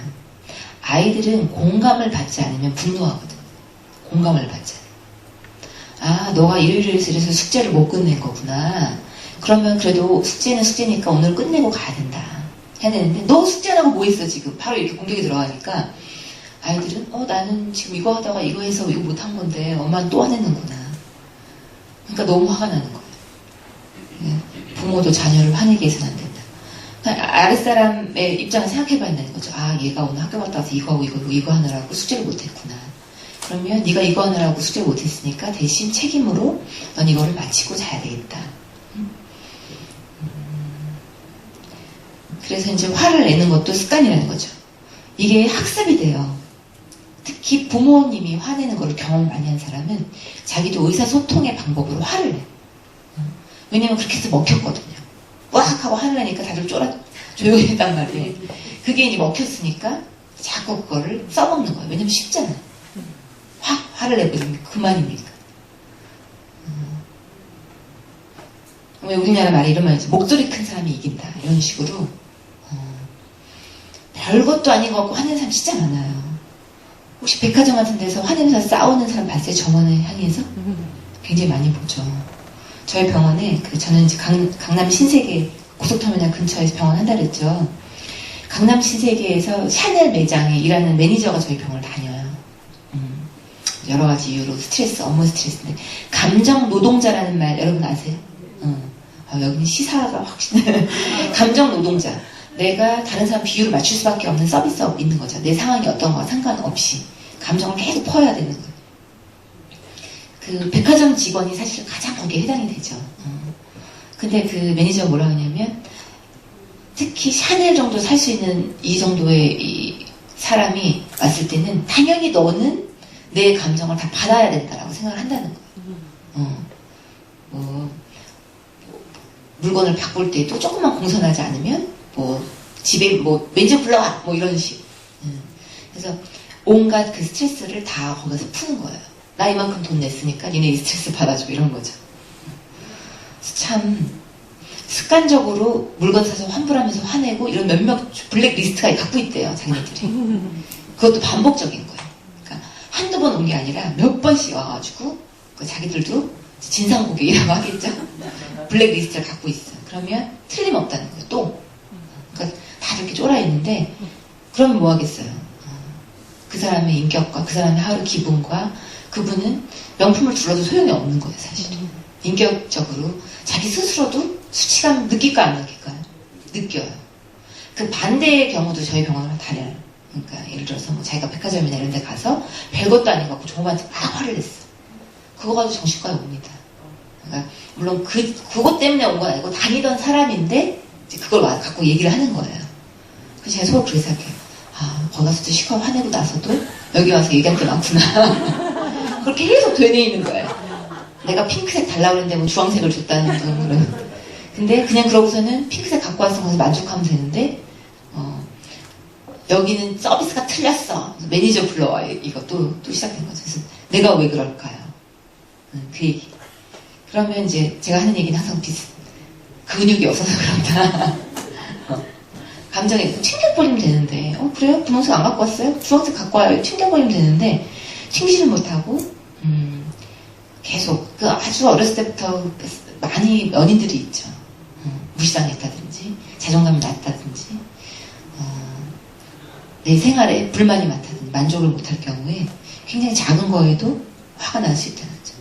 아이들은 공감을 받지 않으면 분노하거든. 공감을 받지 않아. 아, 너가 이래서 숙제를 못 끝낸 거구나. 그러면 그래도 숙제는 숙제니까 오늘 끝내고 가야 된다. 해야 되는데 너 숙제 안 하고 뭐 했어 지금? 바로 이렇게 공격이 들어가니까 아이들은 나는 지금 이거 하다가 이거 해서 이거 못한 건데 엄마는 또 화내는구나. 그러니까 너무 화가 나는 거예요. 부모도 자녀를 화내게 해서는 안 된다. 아랫사람의 입장을 생각해봐야 된다는 거죠. 아, 얘가 오늘 학교 갔다 와서 이거 하고 이거 하느라고 숙제를 못했구나. 그러면 네가 이거 하느라고 숙제를 못했으니까 대신 책임으로 넌 이거를 마치고 자야 되겠다. 그래서 이제 화를 내는 것도 습관이라는 거죠. 이게 학습이 돼요. 특히 부모님이 화내는 걸 경험 많이 한 사람은 자기도 의사소통의 방법으로 화를 내. 왜냐면 그렇게 해서 먹혔거든요. 왁 하고 화를 내니까 다들 조용히 했단 말이에요. 그게 이제 먹혔으니까 자꾸 그거를 써먹는 거예요. 왜냐면 쉽잖아요. 확 화를 내버리면 그만이니까. 왜 우리나라 말에 이런 말이죠. 목소리 큰 사람이 이긴다. 이런 식으로 별것도 아닌 것 같고 화내는 사람 진짜 많아요. 혹시 백화점 같은 데서 화내는 사람 싸우는 사람 봤어요? 정원을 향해서? 굉장히 많이 보죠. 저희 병원에 저는 이제 강남 신세계 고속터미널 근처에서 병원 한다 그랬죠. 강남 신세계에서 샤넬 매장에 일하는 매니저가 저희 병원을 다녀요. 여러 가지 이유로 스트레스, 업무 스트레스인데 감정 노동자라는 말 여러분 아세요? 여기는 시사가 확실히 감정 노동자. 내가 다른 사람 비율을 맞출 수밖에 없는 서비스업 있는 거죠. 내 상황이 어떤 거와 상관없이 감정을 계속 퍼야 되는 거예요. 그 백화점 직원이 사실 가장 거기에 해당이 되죠. 근데 그 매니저가 뭐라 하냐면 특히 샤넬 정도 살 수 있는 이 정도의 이 사람이 왔을 때는 당연히 너는 내 감정을 다 받아야 된다라고 생각을 한다는 거예요. 물건을 바꿀 때도 조금만 공손하지 않으면 집에 매니저 불러와 이런 식. 그래서 온갖 그 스트레스를 다 거기서 푸는 거예요. 나 이만큼 돈 냈으니까 니네 이 스트레스 받아줘 이런 거죠. 참 습관적으로 물건 사서 환불하면서 화내고 이런 몇몇 블랙리스트가 갖고 있대요. 자기네들이. 그것도 반복적인 거예요. 그러니까 한두 번 온 게 아니라 몇 번씩 와가지고 자기들도 진상 고객이라고 하겠죠. 블랙리스트를 갖고 있어요. 그러면 틀림없다는 거예요. 또 그러니까 다 이렇게 쫄아 있는데 그러면 뭐 하겠어요. 그 사람의 인격과 그 사람의 하루 기분과 그분은 명품을 둘러도 소용이 없는 거예요. 사실은. 인격적으로 자기 스스로도 수치감 느낄까 안 느낄까요? 느껴요. 그 반대의 경우도 저희 병원을 다녀요. 그러니까 예를 들어서 자기가 백화점이나 이런 데 가서 별것도 아닌 것 같고 종업한테 막 화를 냈어. 그거 가지고 정신과에 옵니다. 그러니까 물론 그것 때문에 온 건 아니고 다니던 사람인데 이제 그걸 갖고 얘기를 하는 거예요. 그래서 제가 속으로 그래서 생각해요. 거기 가서도 시커 화내고 나서도 여기 와서 얘기할 게 많구나. 그렇게 계속 되뇌이는 거예요. 내가 핑크색 달라고 했는데 주황색을 줬다는 둥. 근데 그냥 그러고서는 핑크색 갖고 와서 거기서 만족하면 되는데 여기는 서비스가 틀렸어. 매니저 불러와. 이것도 또 시작된 거죠. 그래서 내가 왜 그럴까요? 그 얘기. 그러면 이제 제가 하는 얘기는 항상 근육이 없어서 그런다. 감정에 챙겨버리면 되는데 그래요? 분홍색 안 갖고 왔어요? 주황색 갖고 와요. 챙겨버리면 되는데 챙기지를 못하고 계속 아주 어렸을 때부터 많이 연인들이 있죠. 무시당했다든지 자존감이 낮다든지 내 생활에 불만이 많다든지 만족을 못할 경우에 굉장히 작은 거에도 화가 날 수 있다는 거죠.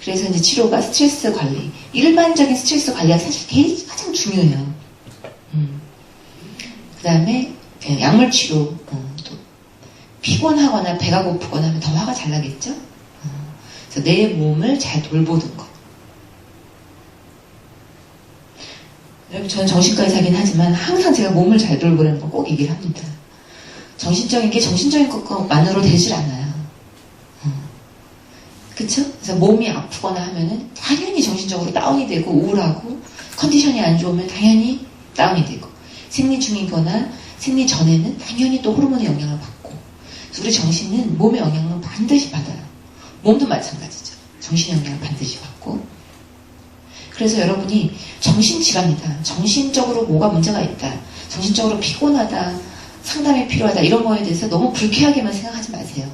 그래서 이제 치료가 스트레스 관리, 일반적인 스트레스 관리가 사실 가장 중요해요. 그 다음에 약물 치료, 또 피곤하거나 배가 고프거나 하면 더 화가 잘 나겠죠? 그래서 내 몸을 잘 돌보는 것. 여러분, 저는 정신과 의사긴 하지만 항상 제가 몸을 잘 돌보라는 거 꼭 얘기를 합니다. 정신적인 게 정신적인 것만으로 되질 않아요. 그쵸? 그래서 몸이 아프거나 하면은 당연히 정신적으로 다운이 되고 우울하고 컨디션이 안 좋으면 당연히 다운이 되고 생리 중이거나 생리 전에는 당연히 또 호르몬의 영향을 받고 그래서 우리 정신은 몸의 영향을 반드시 받아요. 몸도 마찬가지죠. 정신의 영향을 반드시 받고 그래서 여러분이 정신질환이다. 정신적으로 뭐가 문제가 있다. 정신적으로 피곤하다. 상담이 필요하다. 이런 거에 대해서 너무 불쾌하게만 생각하지 마세요.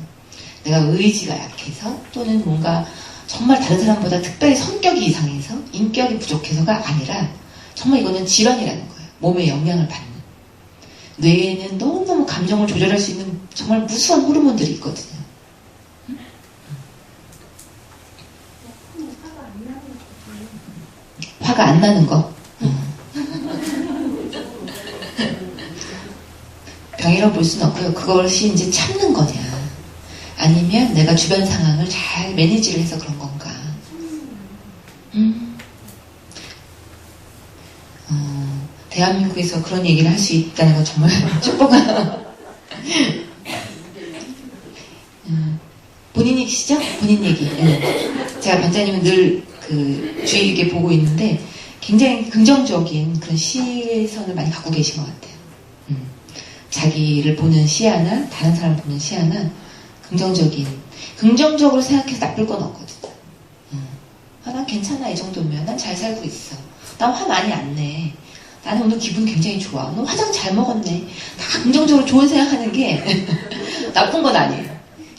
내가 의지가 약해서 또는 뭔가 정말 다른 사람보다 특별히 성격이 이상해서 인격이 부족해서가 아니라 정말 이거는 질환이라는 거예요. 몸에 영향을 받는. 뇌에는 너무너무 감정을 조절할 수 있는 정말 무수한 호르몬들이 있거든요. 화가 안 나는 거. 병이라고 볼 수는 없고요. 그것이 이제 참는 거냐. 아니면 내가 주변 상황을 잘 매니지를 해서 그런 건가. 대한민국에서 그런 얘기를 할 수 있다는 건 정말 축복한. 본인 얘기시죠? 본인 얘기. 제가 반장님은 늘 그 주의 깊게 보고 있는데 굉장히 긍정적인 그런 시선을 많이 갖고 계신 것 같아요. 자기를 보는 시야나 다른 사람을 보는 시야나 긍정적으로 생각해서 나쁠 건 없거든요. 난 괜찮아 이 정도면 난 잘 살고 있어. 난 화 많이 안 내. 나는 오늘 기분 굉장히 좋아. 너 화장 잘 먹었네. 다 긍정적으로 좋은 생각하는 게 나쁜 건 아니에요.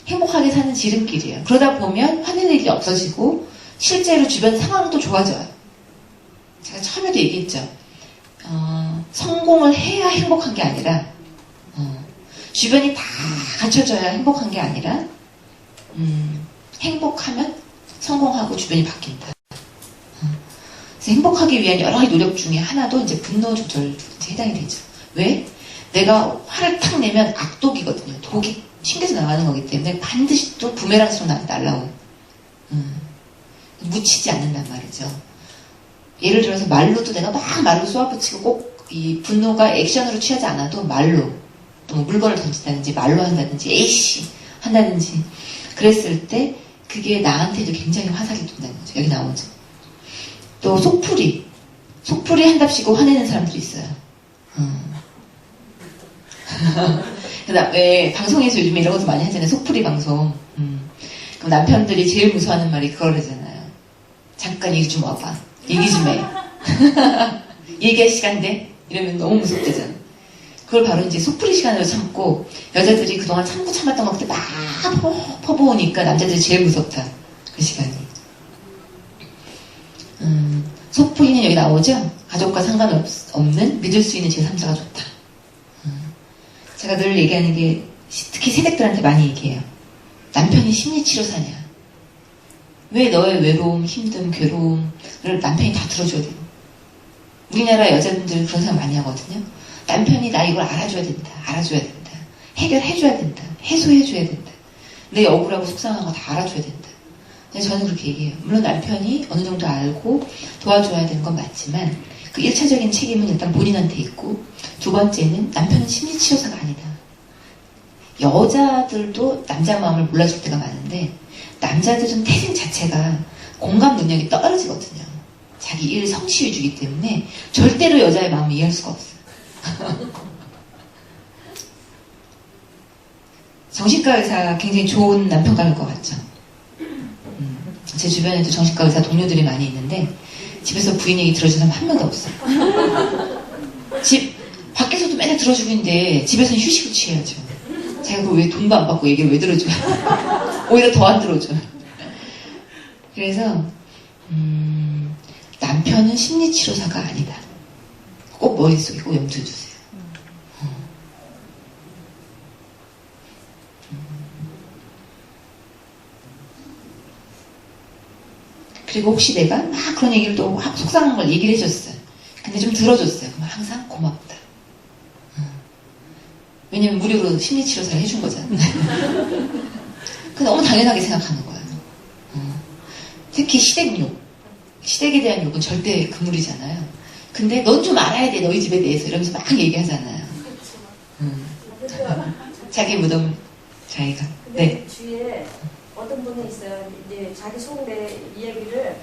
행복하게 사는 지름길이에요. 그러다 보면 화내는 일이 없어지고 실제로 주변 상황도 좋아져요. 제가 처음에도 얘기했죠. 성공을 해야 행복한 게 아니라 주변이 다 갖춰져야 행복한 게 아니라 행복하면 성공하고 주변이 바뀐다. 그래서 행복하기 위한 여러 가지 노력 중에 하나도 이제 분노 조절에 해당이 되죠. 왜? 내가 화를 탁 내면 악독이거든요. 독이 튕겨서 나가는 거기 때문에 반드시 또 부메랑처럼 날라오고 묻히지 않는단 말이죠. 예를 들어서 말로도 내가 막 말로 쏘아붙이고 꼭 이 분노가 액션으로 취하지 않아도 말로 또 뭐 물건을 던진다든지 말로 한다든지 에이씨 한다든지 그랬을 때 그게 나한테도 굉장히 화살이 돈다는 거죠. 여기 나오죠. 또 속풀이 한답시고 화내는 사람들이 있어요. 왜 방송에서 요즘에 이런 것도 많이 하잖아요. 속풀이 방송. 그럼 남편들이 제일 무서워하는 말이 그거라잖아요. 잠깐 얘기 좀 와봐. 얘기 좀 해. 얘기할 시간 돼? 이러면 너무 무섭대잖아. 그걸 바로 이제 속풀이 시간으로 참고 여자들이 그동안 참았던 것 같아 막 퍼부으니까 남자들이 제일 무섭다. 그 시간이. 속풀이는 여기 나오죠? 가족과 상관없는 믿을 수 있는 제3자가 좋다. 제가 늘 얘기하는 게 특히 새댁들한테 많이 얘기해요. 남편이 심리치료사냐. 왜 너의 외로움, 힘듦, 괴로움을 남편이 다 들어줘야 돼? 우리나라 여자분들은 그런 생각 많이 하거든요. 남편이 나 이걸 알아줘야 된다. 해결해줘야 된다. 해소해줘야 된다. 내 억울하고 속상한 거 다 알아줘야 된다. 근데 저는 그렇게 얘기해요. 물론 남편이 어느 정도 알고 도와줘야 되는 건 맞지만 그 1차적인 책임은 일단 본인한테 있고 두 번째는 남편은 심리치료사가 아니다. 여자들도 남자 마음을 몰라줄 때가 많은데 남자들은 태생 자체가 공감 능력이 떨어지거든요. 자기 일 성취 위주이기 때문에 절대로 여자의 마음을 이해할 수가 없어요. 정신과 의사가 굉장히 좋은 남편감일 것 같죠. 제 주변에도 정신과 의사 동료들이 많이 있는데 집에서 부인 얘기 들어주는 사람 한 명도 없어요. 밖에서도 맨날 들어주고 있는데 집에서는 휴식을 취해야죠. 자기가 왜 돈도 안 받고 얘기를 왜 들어줘요? 오히려 더 안 들어줘요. 그래서 남편은 심리치료사가 아니다. 꼭 머릿속에 꼭 염두해 주세요. 그리고 혹시 내가 막 그런 얘기를 또 속상한 걸 얘기를 해줬어요. 근데 좀 들어줬어요. 그럼 항상 고맙다. 왜냐면 무료로 심리치료사를 해준 거잖아. 그 너무 당연하게 생각하는 거야. 특히 시댁욕. 시댁에 대한 욕은 절대 금물이잖아요. 근데 넌 좀 알아야 돼, 너희 집에 대해서. 이러면서 막 얘기하잖아요. 자기 무덤 자기가. 근데 주위에 어떤 분이 있어요. 이제 자기 속내 이야기를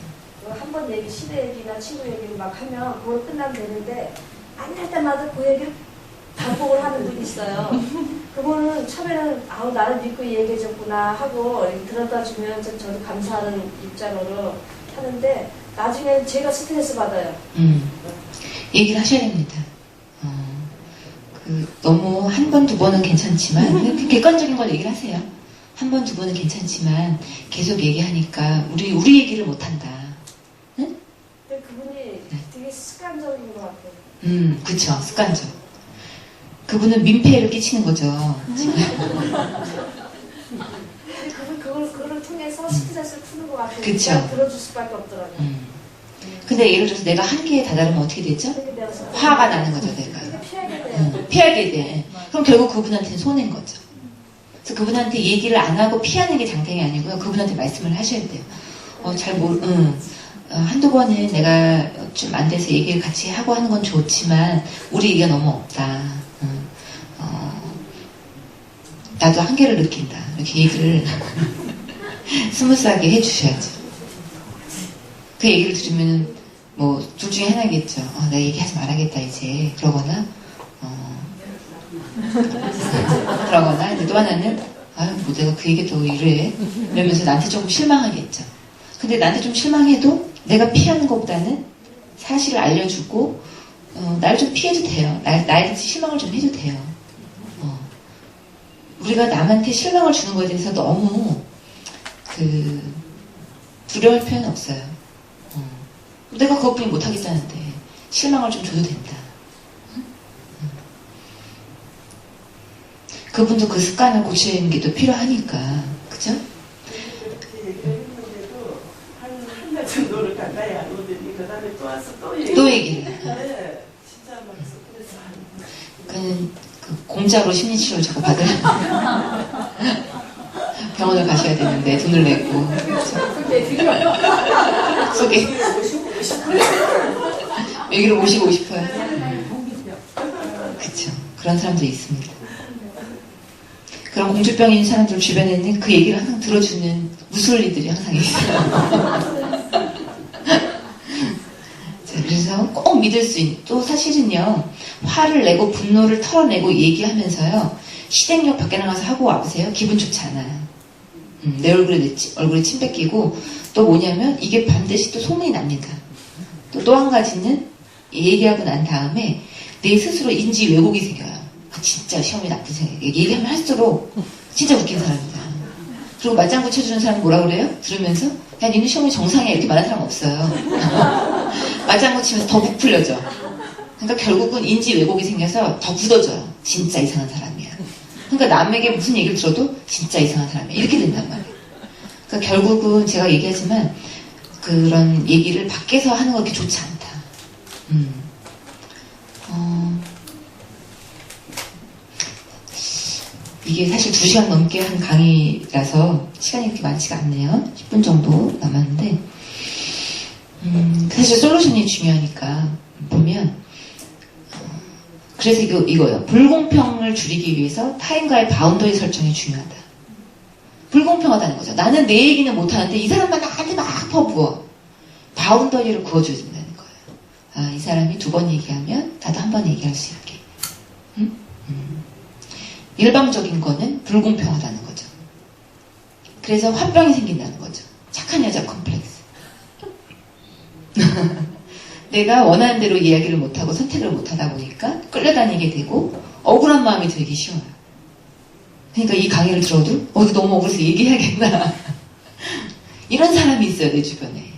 한 번 얘기, 시대 얘기나 친구 얘기를 막 하면 그걸 끝나면 되는데 안 할 때마다 그 얘기를 반복을 하는 분이 있어요. 그거는 처음에는 아우 나를 믿고 얘기해줬구나 하고 들어다 주면 저도 감사하는 입장으로 하는데 나중에 제가 스트레스 받아요. 얘기를 하셔야 됩니다. 너무 한 번, 두 번은 괜찮지만 객관적인 걸 얘기를 하세요. 한 번, 두 번은 괜찮지만 계속 얘기하니까 우리 얘기를 못한다. 응? 근데 그분이 되게 습관적인 것 같아요. 그쵸. 습관적. 그분은 민폐를 끼치는 거죠. 지금. 근데 그걸 통해서 스트레스를 푸는 것 같아요. 그쵸. 들어줄 수밖에 없더라고요. 근데 예를 들어서 내가 한계에 다다르면 어떻게 되죠? 화가 나는 거죠, 내가. 피하게 돼요. 피하게 돼. 그럼 결국 그분한테는 손해인 거죠. 그래서 그분한테 얘기를 안 하고 피하는 게 장땡이 아니고요. 그분한테 말씀을 하셔야 돼요. 한두 번은 내가 좀 안 돼서 얘기를 같이 하고 하는 건 좋지만 우리 얘기가 너무 없다. 나도 한계를 느낀다. 이렇게 얘기를 스무스하게 해주셔야죠. 그 얘기를 들으면 뭐 둘 중에 하나겠죠. 내가 얘기하지 말아야겠다 이제. 그러거나 그러거나 이제 또 하나는 뭐 내가 그 얘기 또 이래 이러면서 나한테 조금 실망하겠죠. 근데 나한테 좀 실망해도 내가 피하는 것보다는 사실을 알려주고 날 좀 피해도 돼요. 나에 실망을 좀 해도 돼요. 우리가 남한테 실망을 주는 거에 대해서 너무 두려워할 필요는 없어요. 내가 그것뿐이 못하겠다는데 실망을 좀 줘도 된다. 그분도 그 습관을 고치는 게 또 필요하니까. 그죠? 그렇게 얘기했는데도 한 달 정도를 가까이 안 오더니 그 다음에 또 와서 또 얘기를. 네, 진짜 막 스트레스 그는 공짜로 심리치료를 자꾸 받으려고 병원을 가셔야 되는데 돈을 내고. 속에 여기로 모시고 싶어요. 그쵸. 그런 사람도 있습니다. 그런 공주병인 사람들 주변에는 그 얘기를 항상 들어주는 무술리들이 항상 있어요. 자, 그래서 꼭 믿을 수 있는, 또 사실은요, 화를 내고 분노를 털어내고 얘기하면서요, 시댁욕 밖에 나가서 하고 와보세요. 기분 좋지 않아요. 내 얼굴에 침 뺏기고, 또 뭐냐면, 이게 반드시 또 소문이 납니다. 또 한 가지는, 얘기하고 난 다음에, 내 스스로 인지 왜곡이 생겨요. 진짜 시험이 나쁜 생각. 얘기하면 할수록, 진짜 웃긴 사람이다. 그리고 맞장구 쳐주는 사람은 뭐라 그래요? 들으면서, 야, 니는 시험이 정상이야. 이렇게 말하는 사람 없어요. 맞장구 치면서 더 부풀려져. 그러니까 결국은 인지 왜곡이 생겨서 더 굳어져요. 진짜 이상한 사람이야. 그러니까 남에게 무슨 얘기를 들어도 진짜 이상한 사람이야. 이렇게 된단 말이에요. 그러니까 결국은 제가 얘기하지만 그런 얘기를 밖에서 하는 거 그렇게 좋지 않다. 이게 사실 2시간 넘게 한 강의라서 시간이 그렇게 많지가 않네요. 10분 정도 남았는데 사실 솔루션이 중요하니까 보면 그래서 이거예요. 불공평을 줄이기 위해서 타인과의 바운더리 설정이 중요하다. 불공평하다는 거죠. 나는 내 얘기는 못하는데 이 사람만 나한테 막 퍼부어. 바운더리를 그어줘야 된다는 거예요. 이 사람이 2번 얘기하면 나도 1번 얘기할 수 있게. 일방적인 거는 불공평하다는 거죠. 그래서 화병이 생긴다는 거죠. 착한 여자 컴플렉스. 내가 원하는 대로 이야기를 못하고 선택을 못하다 보니까 끌려다니게 되고 억울한 마음이 들기 쉬워요. 그러니까 이 강의를 들어도 이거 너무 억울해서 얘기해야겠나. 이런 사람이 있어요, 내 주변에.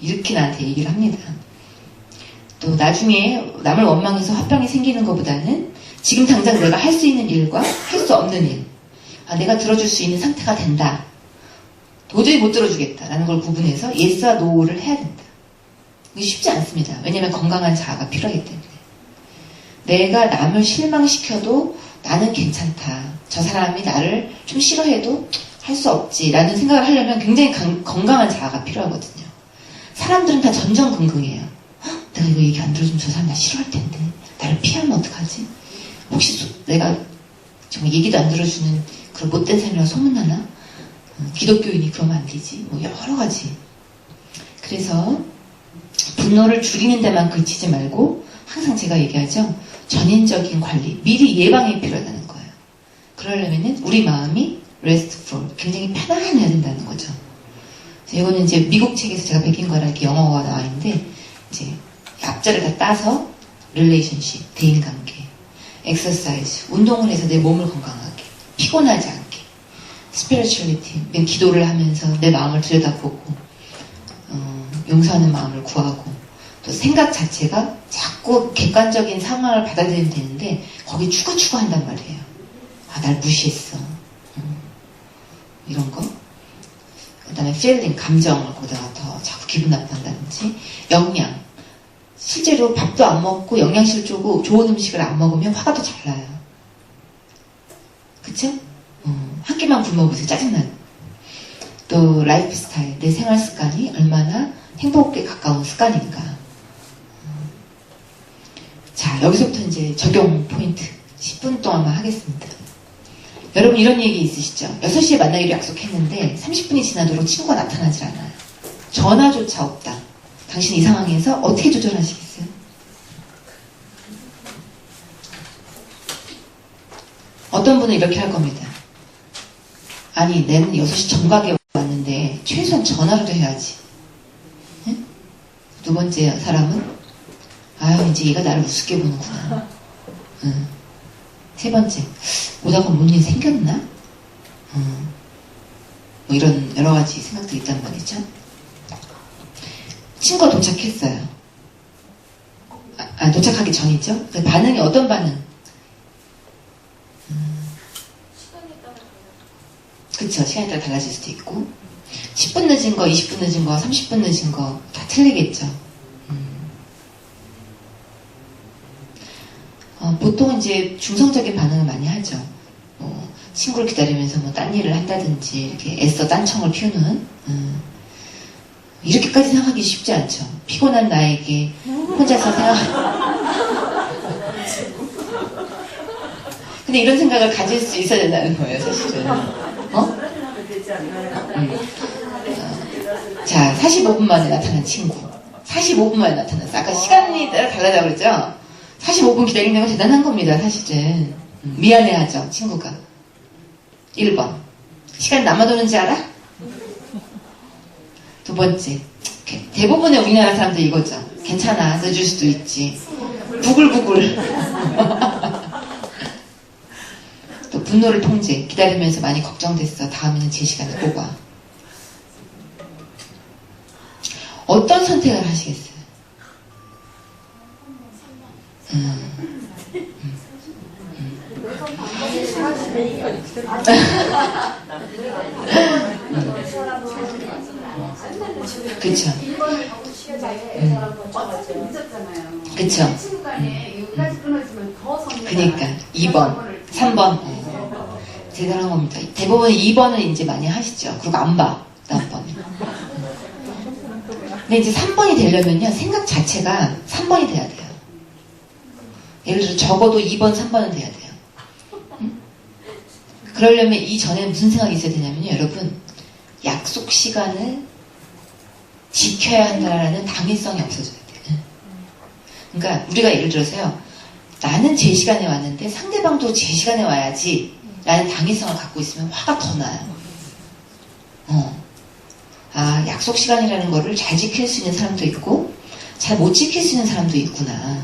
이렇게 나한테 얘기를 합니다. 또 나중에 남을 원망해서 화병이 생기는 것보다는 지금 당장 내가 할 수 있는 일과 할 수 없는 일. 내가 들어줄 수 있는 상태가 된다. 도저히 못 들어주겠다라는 걸 구분해서 예스와 노를 해야 된다. 이게 쉽지 않습니다. 왜냐하면 건강한 자아가 필요하기 때문에. 내가 남을 실망시켜도 나는 괜찮다. 저 사람이 나를 좀 싫어해도 할 수 없지라는 생각을 하려면 굉장히 건강한 자아가 필요하거든요. 사람들은 다 전전긍긍해요. 내가 이거 얘기 안 들어주면 저 사람 나 싫어할 텐데 나를 피하면 어떡하지? 혹시 내가 정말 얘기도 안 들어주는 그런 못된 사람이라고 소문나나? 기독교인이 그러면 안 되지. 뭐 여러 가지. 그래서 분노를 줄이는 데만 그치지 말고 항상 제가 얘기하죠. 전인적인 관리, 미리 예방이 필요하다는 거예요. 그러려면 우리 마음이 restful, 굉장히 편안해야 된다는 거죠. 이거는 이제 미국 책에서 제가 베낀 거라 이렇게 영어가 나와 있는데 이제 앞자를 다 따서 relationship, 대인관계, exercise, 운동을 해서 내 몸을 건강하게, 피곤하지 않게, spirituality, 기도를 하면서 내 마음을 들여다보고 용서하는 마음을 구하고 또 생각 자체가 자꾸 객관적인 상황을 받아들이면 되는데 거기 추가 한단 말이에요. 아, 날 무시했어. 이런 거. 그 다음에 feeling, 감정을 거기다가 더 자꾸 기분 나쁜다든지 영양. 실제로 밥도 안 먹고 영양실 쪼고 좋은 음식을 안 먹으면 화가 더 잘 나요. 그쵸? 한 끼만 굶어보세요. 짜증나요. 또 라이프 스타일, 내 생활 습관이 얼마나 행복에 가까운 습관인가. 자, 여기서부터 이제 적용 포인트 10분 동안만 하겠습니다. 여러분 이런 얘기 있으시죠? 6시에 만나기로 약속했는데 30분이 지나도록 친구가 나타나질 않아요. 전화조차 없다. 당신 이 상황에서 어떻게 조절하시겠어요? 어떤 분은 이렇게 할 겁니다. 아니, 내는 6시 정각에 왔는데 최소한 전화로도 해야지. 응? 두 번째 사람은 아유, 이제 얘가 나를 우습게 보는구나. 응. 세 번째, 오다가 뭔 일 생겼나? 뭐 이런 여러 가지 생각들이 있단 말이죠. 친구가 도착했어요. 도착하기 전이죠. 그 반응이 어떤 반응? 그쵸. 시간에 따라 달라질 수도 있고 10분 늦은 거, 20분 늦은 거, 30분 늦은 거 다 틀리겠죠. 보통 이제 중성적인 반응을 많이 하죠. 친구를 기다리면서 뭐 딴 일을 한다든지 이렇게 애써 딴청을 피우는 이렇게까지 생각하기 쉽지 않죠. 피곤한 나에게 혼자서 근데 이런 생각을 가질 수 있어야 된다는 거예요, 사실은. 자, 45분 만에 나타난 친구. 45분 만에 나타났어. 아까 시간이 따라 달라져 그랬죠? 45분 기다리는 건 대단한 겁니다, 사실은. 미안해하죠, 친구가. 1번. 시간 남아도는지 알아? 두 번째. 대부분의 우리나라 사람들 이거죠. 괜찮아, 늦을 수도 있지. 부글부글. 또 분노를 통제. 기다리면서 많이 걱정됐어. 다음에는 제 시간에 꼭 와. 어떤 선택을 하시겠어요? 그쵸. 그쵸. 그니까 2번, 3번 대단한 겁니다. 대부분 2번을 이제 많이 하시죠. 그리고 안 봐. 다음번에. 근데 이제 3번이 되려면요. 생각 자체가 3번이 돼야 돼요. 예를 들어 적어도 2번, 3번은 돼야 돼요. 그러려면 이전에 무슨 생각이 있어야 되냐면요. 여러분, 약속 시간을 지켜야 한다라는 당위성이 없어져야 돼요. 그러니까 우리가 예를 들어서요. 나는 제 시간에 왔는데 상대방도 제 시간에 와야지 라는 당위성을 갖고 있으면 화가 더 나요. 약속 시간이라는 거를 잘 지킬 수 있는 사람도 있고 잘 못 지킬 수 있는 사람도 있구나.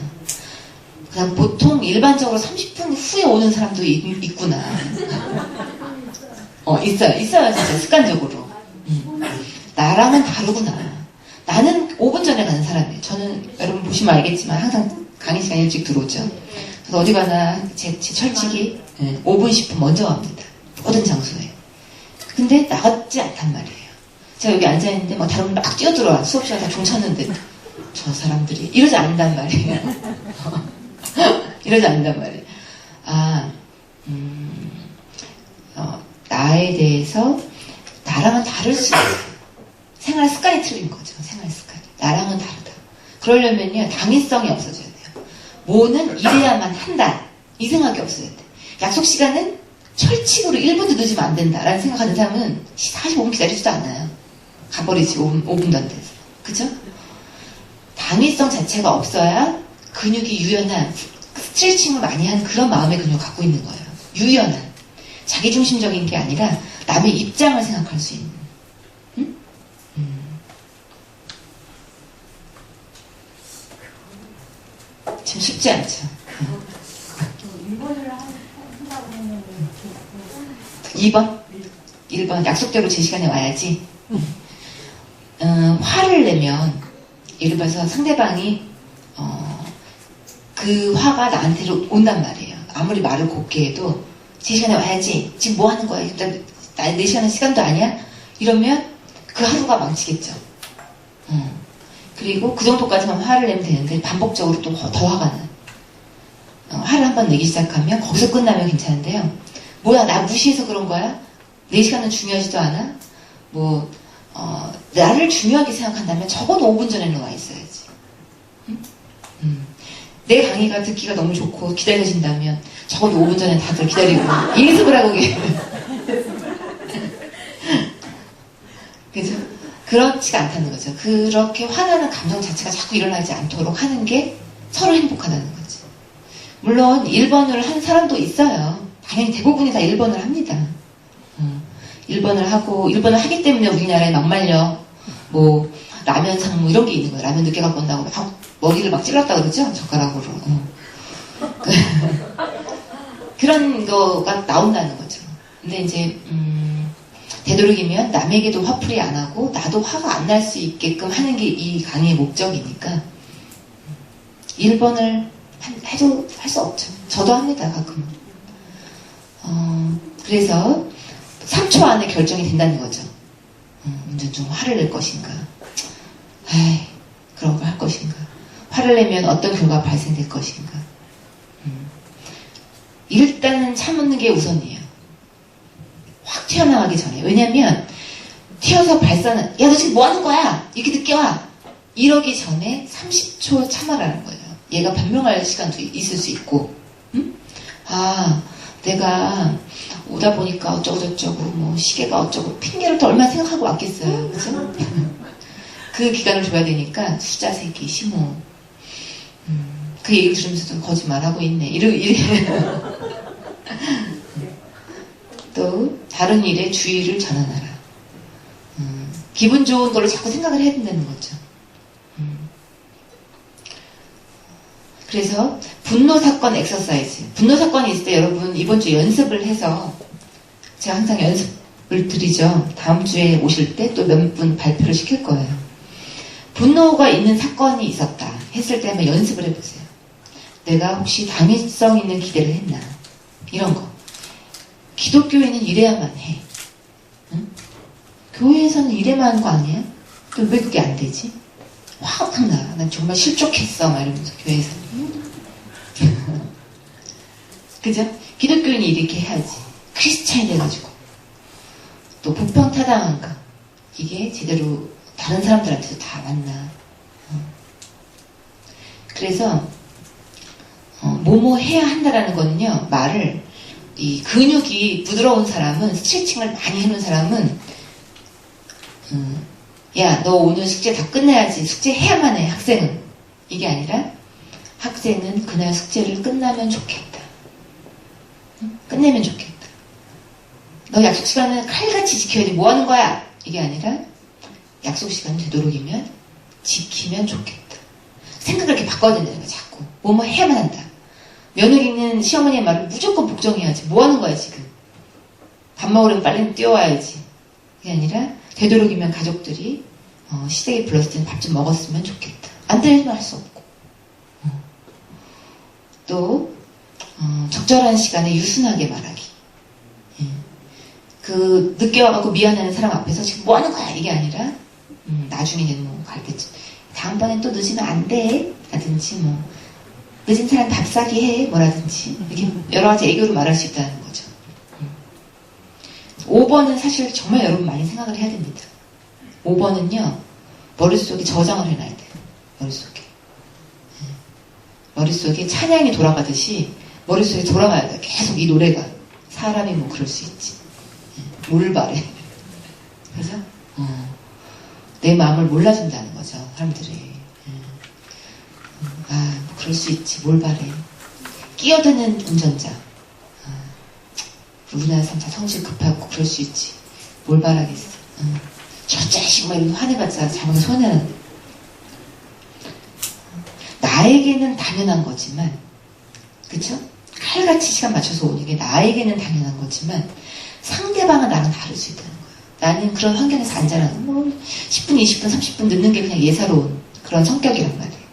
그냥 보통 일반적으로 30분 후에 오는 사람도 있구나. 있어요 진짜 습관적으로. 나랑은 다르구나. 나는 5분 전에 가는 사람이에요. 저는 여러분 보시면 알겠지만 항상 강의 시간 일찍 들어오죠. 그래서 어디 가나 제 철칙이 5분 10분 먼저 갑니다. 모든 장소에. 근데 나갔지 않단 말이에요. 제가 여기 앉아있는데 막 다른 분 막 뛰어들어와. 수업시간 다 종쳤는데 저 사람들이 이러지 않는단 말이에요. 이러지 않는단 말이에요. 나에 대해서 나랑은 다를 수 있어요. 생활 습관이 틀린 거죠. 생활 습관. 나랑은 다르다. 그러려면요, 당위성이 없어져야 돼요. 뭐는 이래야만 한다. 이 생각이 없어야 돼. 약속 시간은 철칙으로 1분도 늦으면 안 된다라는 생각하는 사람은 45분 기다리지도 않아요. 가버리지, 5분도 안 돼서. 그죠? 당위성 자체가 없어야 근육이 유연한, 스트레칭을 많이 한 그런 마음의 근육을 갖고 있는 거예요. 유연한. 자기중심적인 게 아니라 남의 입장을 생각할 수 있는. 응? 참 쉽지 않죠. 2번? 1번. 약속대로 제 시간에 와야지. 화를 내면, 예를 들어서 상대방이, 그 화가 나한테로 온단 말이에요. 아무리 말을 곱게 해도, 제 시간에 와야지. 지금 뭐 하는 거야? 일단, 내 시간은 시간도 아니야? 이러면, 그 하루가 망치겠죠. 그리고 그 정도까지만 화를 내면 되는데, 반복적으로 또 더 화가 나. 화를 한번 내기 시작하면, 거기서 끝나면 괜찮은데요. 뭐야, 나 무시해서 그런 거야? 내 시간은 중요하지도 않아? 나를 중요하게 생각한다면 적어도 5분 전에는 와 있어야지. 내 강의가 듣기가 너무 좋고 기다려진다면 적어도 5분 전에 다들 기다리고 예습을 하고 그죠? 그렇지가 않다는 거죠. 그렇게 화나는 감정 자체가 자꾸 일어나지 않도록 하는 게 서로 행복하다는 거지. 물론 1번을 한 사람도 있어요. 당연히 대부분이 다 1번을 합니다. 1번을 하고 1번을 하기 때문에 우리나라에 막말려 라면 상무 이런 게 있는 거예요. 라면 늦게 갖고 온다고 막 머리를 막 찔렀다 그러죠? 젓가락으로. 그런 거가 나온다는 거죠. 근데 이제 되도록이면 남에게도 화풀이 안 하고 나도 화가 안 날 수 있게끔 하는 게 이 강의의 목적이니까 1번을 해도 할 수 없죠. 저도 합니다, 가끔은. 그래서 3초 안에 결정이 된다는 거죠. 이제 좀 화를 낼 것인가. 그런 걸 할 것인가. 화를 내면 어떤 결과가 발생될 것인가. 일단은 참는 게 우선이에요. 확 튀어나가기 전에. 왜냐면 튀어서 발산은 야, 너 지금 뭐 하는 거야? 이렇게 늦게 와. 이러기 전에 30초 참아라는 거예요. 얘가 변명할 시간도 있을 수 있고. 내가 오다 보니까 어쩌고저쩌고 시계가 어쩌고 핑계를 또 얼마나 생각하고 왔겠어요. 그죠? 그 기간을 줘야 되니까 숫자 새끼 심호. 그 얘기 들으면서도 거짓말하고 있네. 또 다른 일에 주의를 전환하라. 기분 좋은 걸로 자꾸 생각을 해야 된다는 거죠. 그래서 분노 사건 엑서사이즈. 분노 사건이 있을 때 여러분 이번 주 연습을 해서 제가 항상 연습을 드리죠. 다음 주에 오실 때 또 몇 분 발표를 시킬 거예요. 분노가 있는 사건이 있었다 했을 때 한번 연습을 해보세요. 내가 혹시 당위성 있는 기대를 했나? 이런 거. 기독교인은 이래야만 해. 응? 교회에서는 이래만 하는 거 아니야? 또 왜 그게 안 되지? 확 나. 난 정말 실족했어. 막 이러면서 교회에서는. 그죠? 기독교인이 이렇게 해야지. 크리스찬이 돼가지고. 또 부평타당한가. 이게 제대로 다른 사람들한테도 다 맞나. 그래서 뭐뭐 해야 한다라는 거는요. 말을 이 근육이 부드러운 사람은 스트레칭을 많이 해놓은 사람은 야, 너 오늘 숙제 다 끝내야지. 숙제 해야만 해, 학생은. 이게 아니라 학생은 그날 숙제를 끝나면 좋겠다. 끝내면 좋겠다. 너 약속 시간은 칼같이 지켜야지. 뭐 하는 거야? 이게 아니라 약속 시간 되도록이면 지키면 좋겠다. 생각을 이렇게 바꿔야 된다는 거야, 자꾸. 뭐뭐 해야만 한다. 며느리는 시어머니의 말을 무조건 복종해야지. 뭐 하는 거야, 지금? 밥 먹으려면 빨리 뛰어와야지. 그게 아니라 되도록이면 가족들이 시댁에 불렀을 때는 밥 좀 먹었으면 좋겠다. 안 되면 할 수 없고. 또 적절한 시간에 유순하게 말하기. 그 늦게 와갖고 미안해하는 사람 앞에서 지금 뭐 하는 거야? 이게 아니라 나중에는 갈 때쯤 다음번엔 또 늦으면 안 돼. 라든지 늦은 사람 밥 사기 해. 뭐라든지 이렇게 여러 가지 애교로 말할 수 있다는 거죠. 5번은 사실 정말 여러분 많이 생각을 해야 됩니다. 5번은요, 머릿속에 저장을 해놔야 돼요. 머릿속에. 머릿속에 찬양이 돌아가듯이 머릿속에 돌아가야 돼요. 계속 이 노래가. 사람이 뭐 그럴 수 있지. 뭘 바래. 그래서, 내 마음을 몰라준다는 거죠, 사람들이. 뭐 그럴 수 있지. 뭘 바래. 끼어드는 운전자. 우리나라 사람 다 성질 급하고 그럴 수 있지. 뭘 바라겠어. 저 자식 막 이러고 화내봤자 자기가 손해는데. 나에게는 당연한 거지만, 그쵸? 칼같이 시간 맞춰서 오는 게 나에게는 당연한 거지만 상대방은 나랑 다를 수 있다는 거예요. 나는 그런 환경에서 안 자라는 뭐 10분, 20분, 30분 늦는 게 그냥 예사로운 그런 성격이란 말이에요.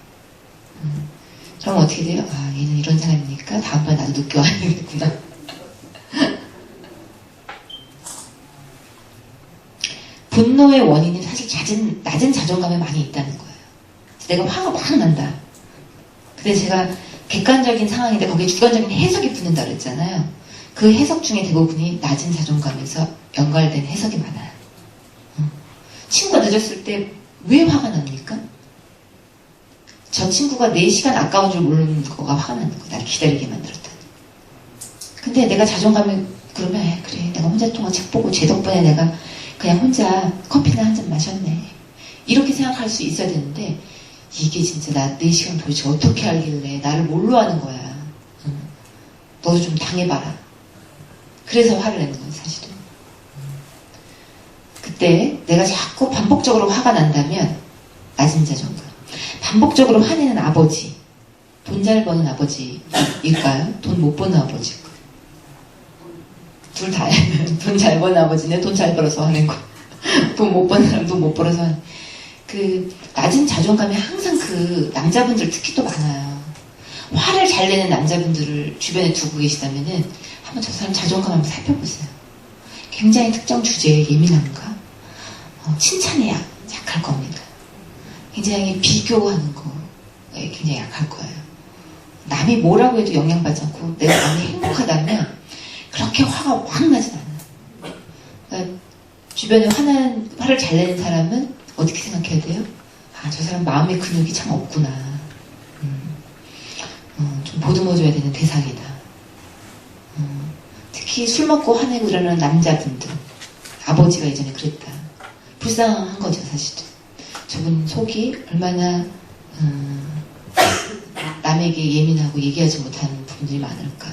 그럼 어떻게 돼요? 얘는 이런 사람이니까 다음번에 나도 늦게 와야 되겠구나. 분노의 원인이 사실 낮은 자존감에 많이 있다는 거예요. 내가 화가 막 난다. 근데 제가 객관적인 상황인데 거기에 주관적인 해석이 붙는다 그랬잖아요. 그 해석 중에 대부분이 낮은 자존감에서 연관된 해석이 많아요. 친구가 늦었을 때 왜 화가 납니까? 저 친구가 4시간 아까운 줄 모르는 거가 화가 나는 거야. 날 기다리게 만들었다. 근데 내가 자존감에 그러면 그래 내가 혼자 동안 책 보고 쟤 덕분에 내가 그냥 혼자 커피나 한 잔 마셨네. 이렇게 생각할 수 있어야 되는데 이게 진짜 나 4시간 도대체 어떻게 알길래 나를 뭘로 하는 거야. 너도 좀 당해봐라. 그래서 화를 내는 거예요, 사실은. 그때 내가 자꾸 반복적으로 화가 난다면 낮은 자존감. 반복적으로 화내는 아버지. 돈 잘 버는 아버지일까요? 돈 못 버는 아버지일까요? 둘 다예요. 돈 잘 버는 아버지네. 돈 잘 벌어서 화낸 거. 돈 못 버는 사람 돈 못 벌어서 화낸 거. 그 낮은 자존감이 항상 그 남자분들 특히 또 많아요. 화를 잘 내는 남자분들을 주변에 두고 계시다면은 한번 저 사람 자존감 한번 살펴보세요. 굉장히 특정 주제에 예민한가? 칭찬에 약할 겁니다. 굉장히 비교하는 거에 굉장히 약할 거예요. 남이 뭐라고 해도 영향받지 않고 내가 남이 행복하다면 그렇게 화가 확 나진 않아요. 그러니까 주변에 화를 잘 내는 사람은 어떻게 생각해야 돼요? 저 사람 마음의 근육이 참 없구나. 좀 보듬어줘야 되는 대상이다. 특히 술 먹고 화내고 이러는 남자분들. 아버지가 예전에 그랬다. 불쌍한 거죠, 사실은. 저분 속이 얼마나 남에게 예민하고 얘기하지 못하는 부분들이 많을까.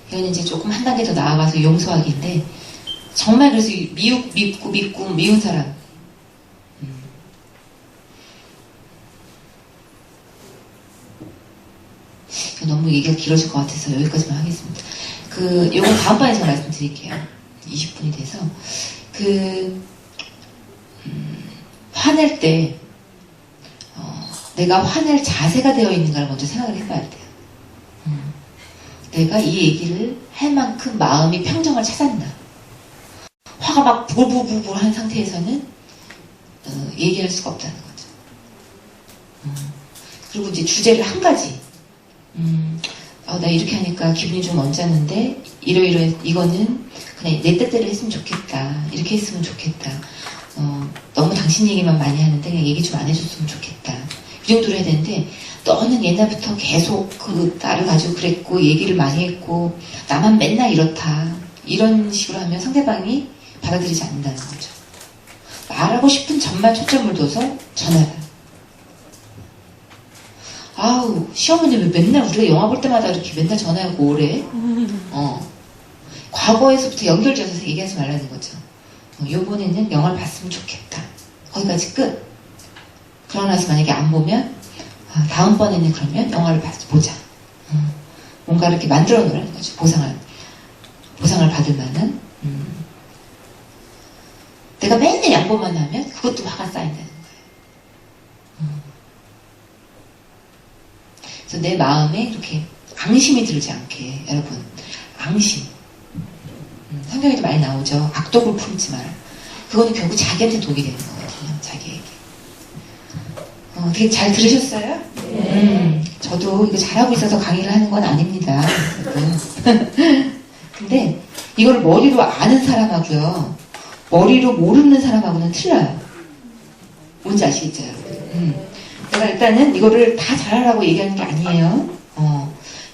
이건 이제 조금 한 단계 더 나아가서 용서하기인데 정말 그래서 믿고 미운 사람 너무 얘기가 길어질 것 같아서 여기까지만 하겠습니다. 요건 다음번에 제가 말씀드릴게요. 20분이 돼서 화낼 때 내가 화낼 자세가 되어 있는가를 먼저 생각을 해봐야 돼요. 내가 이 얘기를 할 만큼 마음이 평정을 찾았나. 화가 막 부글부글 한 상태에서는 얘기할 수가 없다는 거죠. 그리고 이제 주제를 한 가지. 나 이렇게 하니까 기분이 좀 언짢은데 이거는 그냥 내 뜻대로 했으면 좋겠다. 이렇게 했으면 좋겠다. 너무 당신 얘기만 많이 하는데 그냥 얘기 좀 안 해줬으면 좋겠다. 이 정도로 해야 되는데 너는 옛날부터 계속 나를 가지고 그랬고 얘기를 많이 했고 나만 맨날 이렇다. 이런 식으로 하면 상대방이 받아들이지 않는다는 거죠. 말하고 싶은 점만 초점을 둬서 전화를. 시어머니 왜 맨날 우리가 영화 볼 때마다 이렇게 맨날 전화하고 오래? 과거에서부터 연결지어서 얘기하지 말라는 거죠. 요번에는 영화를 봤으면 좋겠다. 거기까지 끝. 그러고 나서 만약에 안 보면 다음번에는 그러면 영화를 보자. 뭔가 이렇게 만들어 놓으라는 거죠. 보상을 받을 만한. 내가 맨날 양보만 하면 그것도 화가 쌓인다는 거예요. 그래서 내 마음에 이렇게 앙심이 들지 않게 여러분 앙심 성경에도 많이 나오죠. 악독을 품지 마라. 그거는 결국 자기한테 독이 되는 거거든요. 자기에게. 되게 잘 들으셨어요? 저도 이거 잘하고 있어서 강의를 하는 건 아닙니다. 근데 이걸 머리로 아는 사람하고요. 머리로 모르는 사람하고는 틀려요. 뭔지 아시겠죠? 내가 일단은 이거를 다 잘하라고 얘기하는 게 아니에요.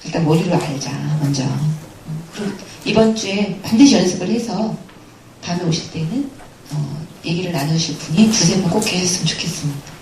일단 머리로 알자, 먼저. 그리고 이번 주에 반드시 연습을 해서 다음에 오실 때는 얘기를 나누실 분이 두세 분 꼭 계셨으면 좋겠습니다.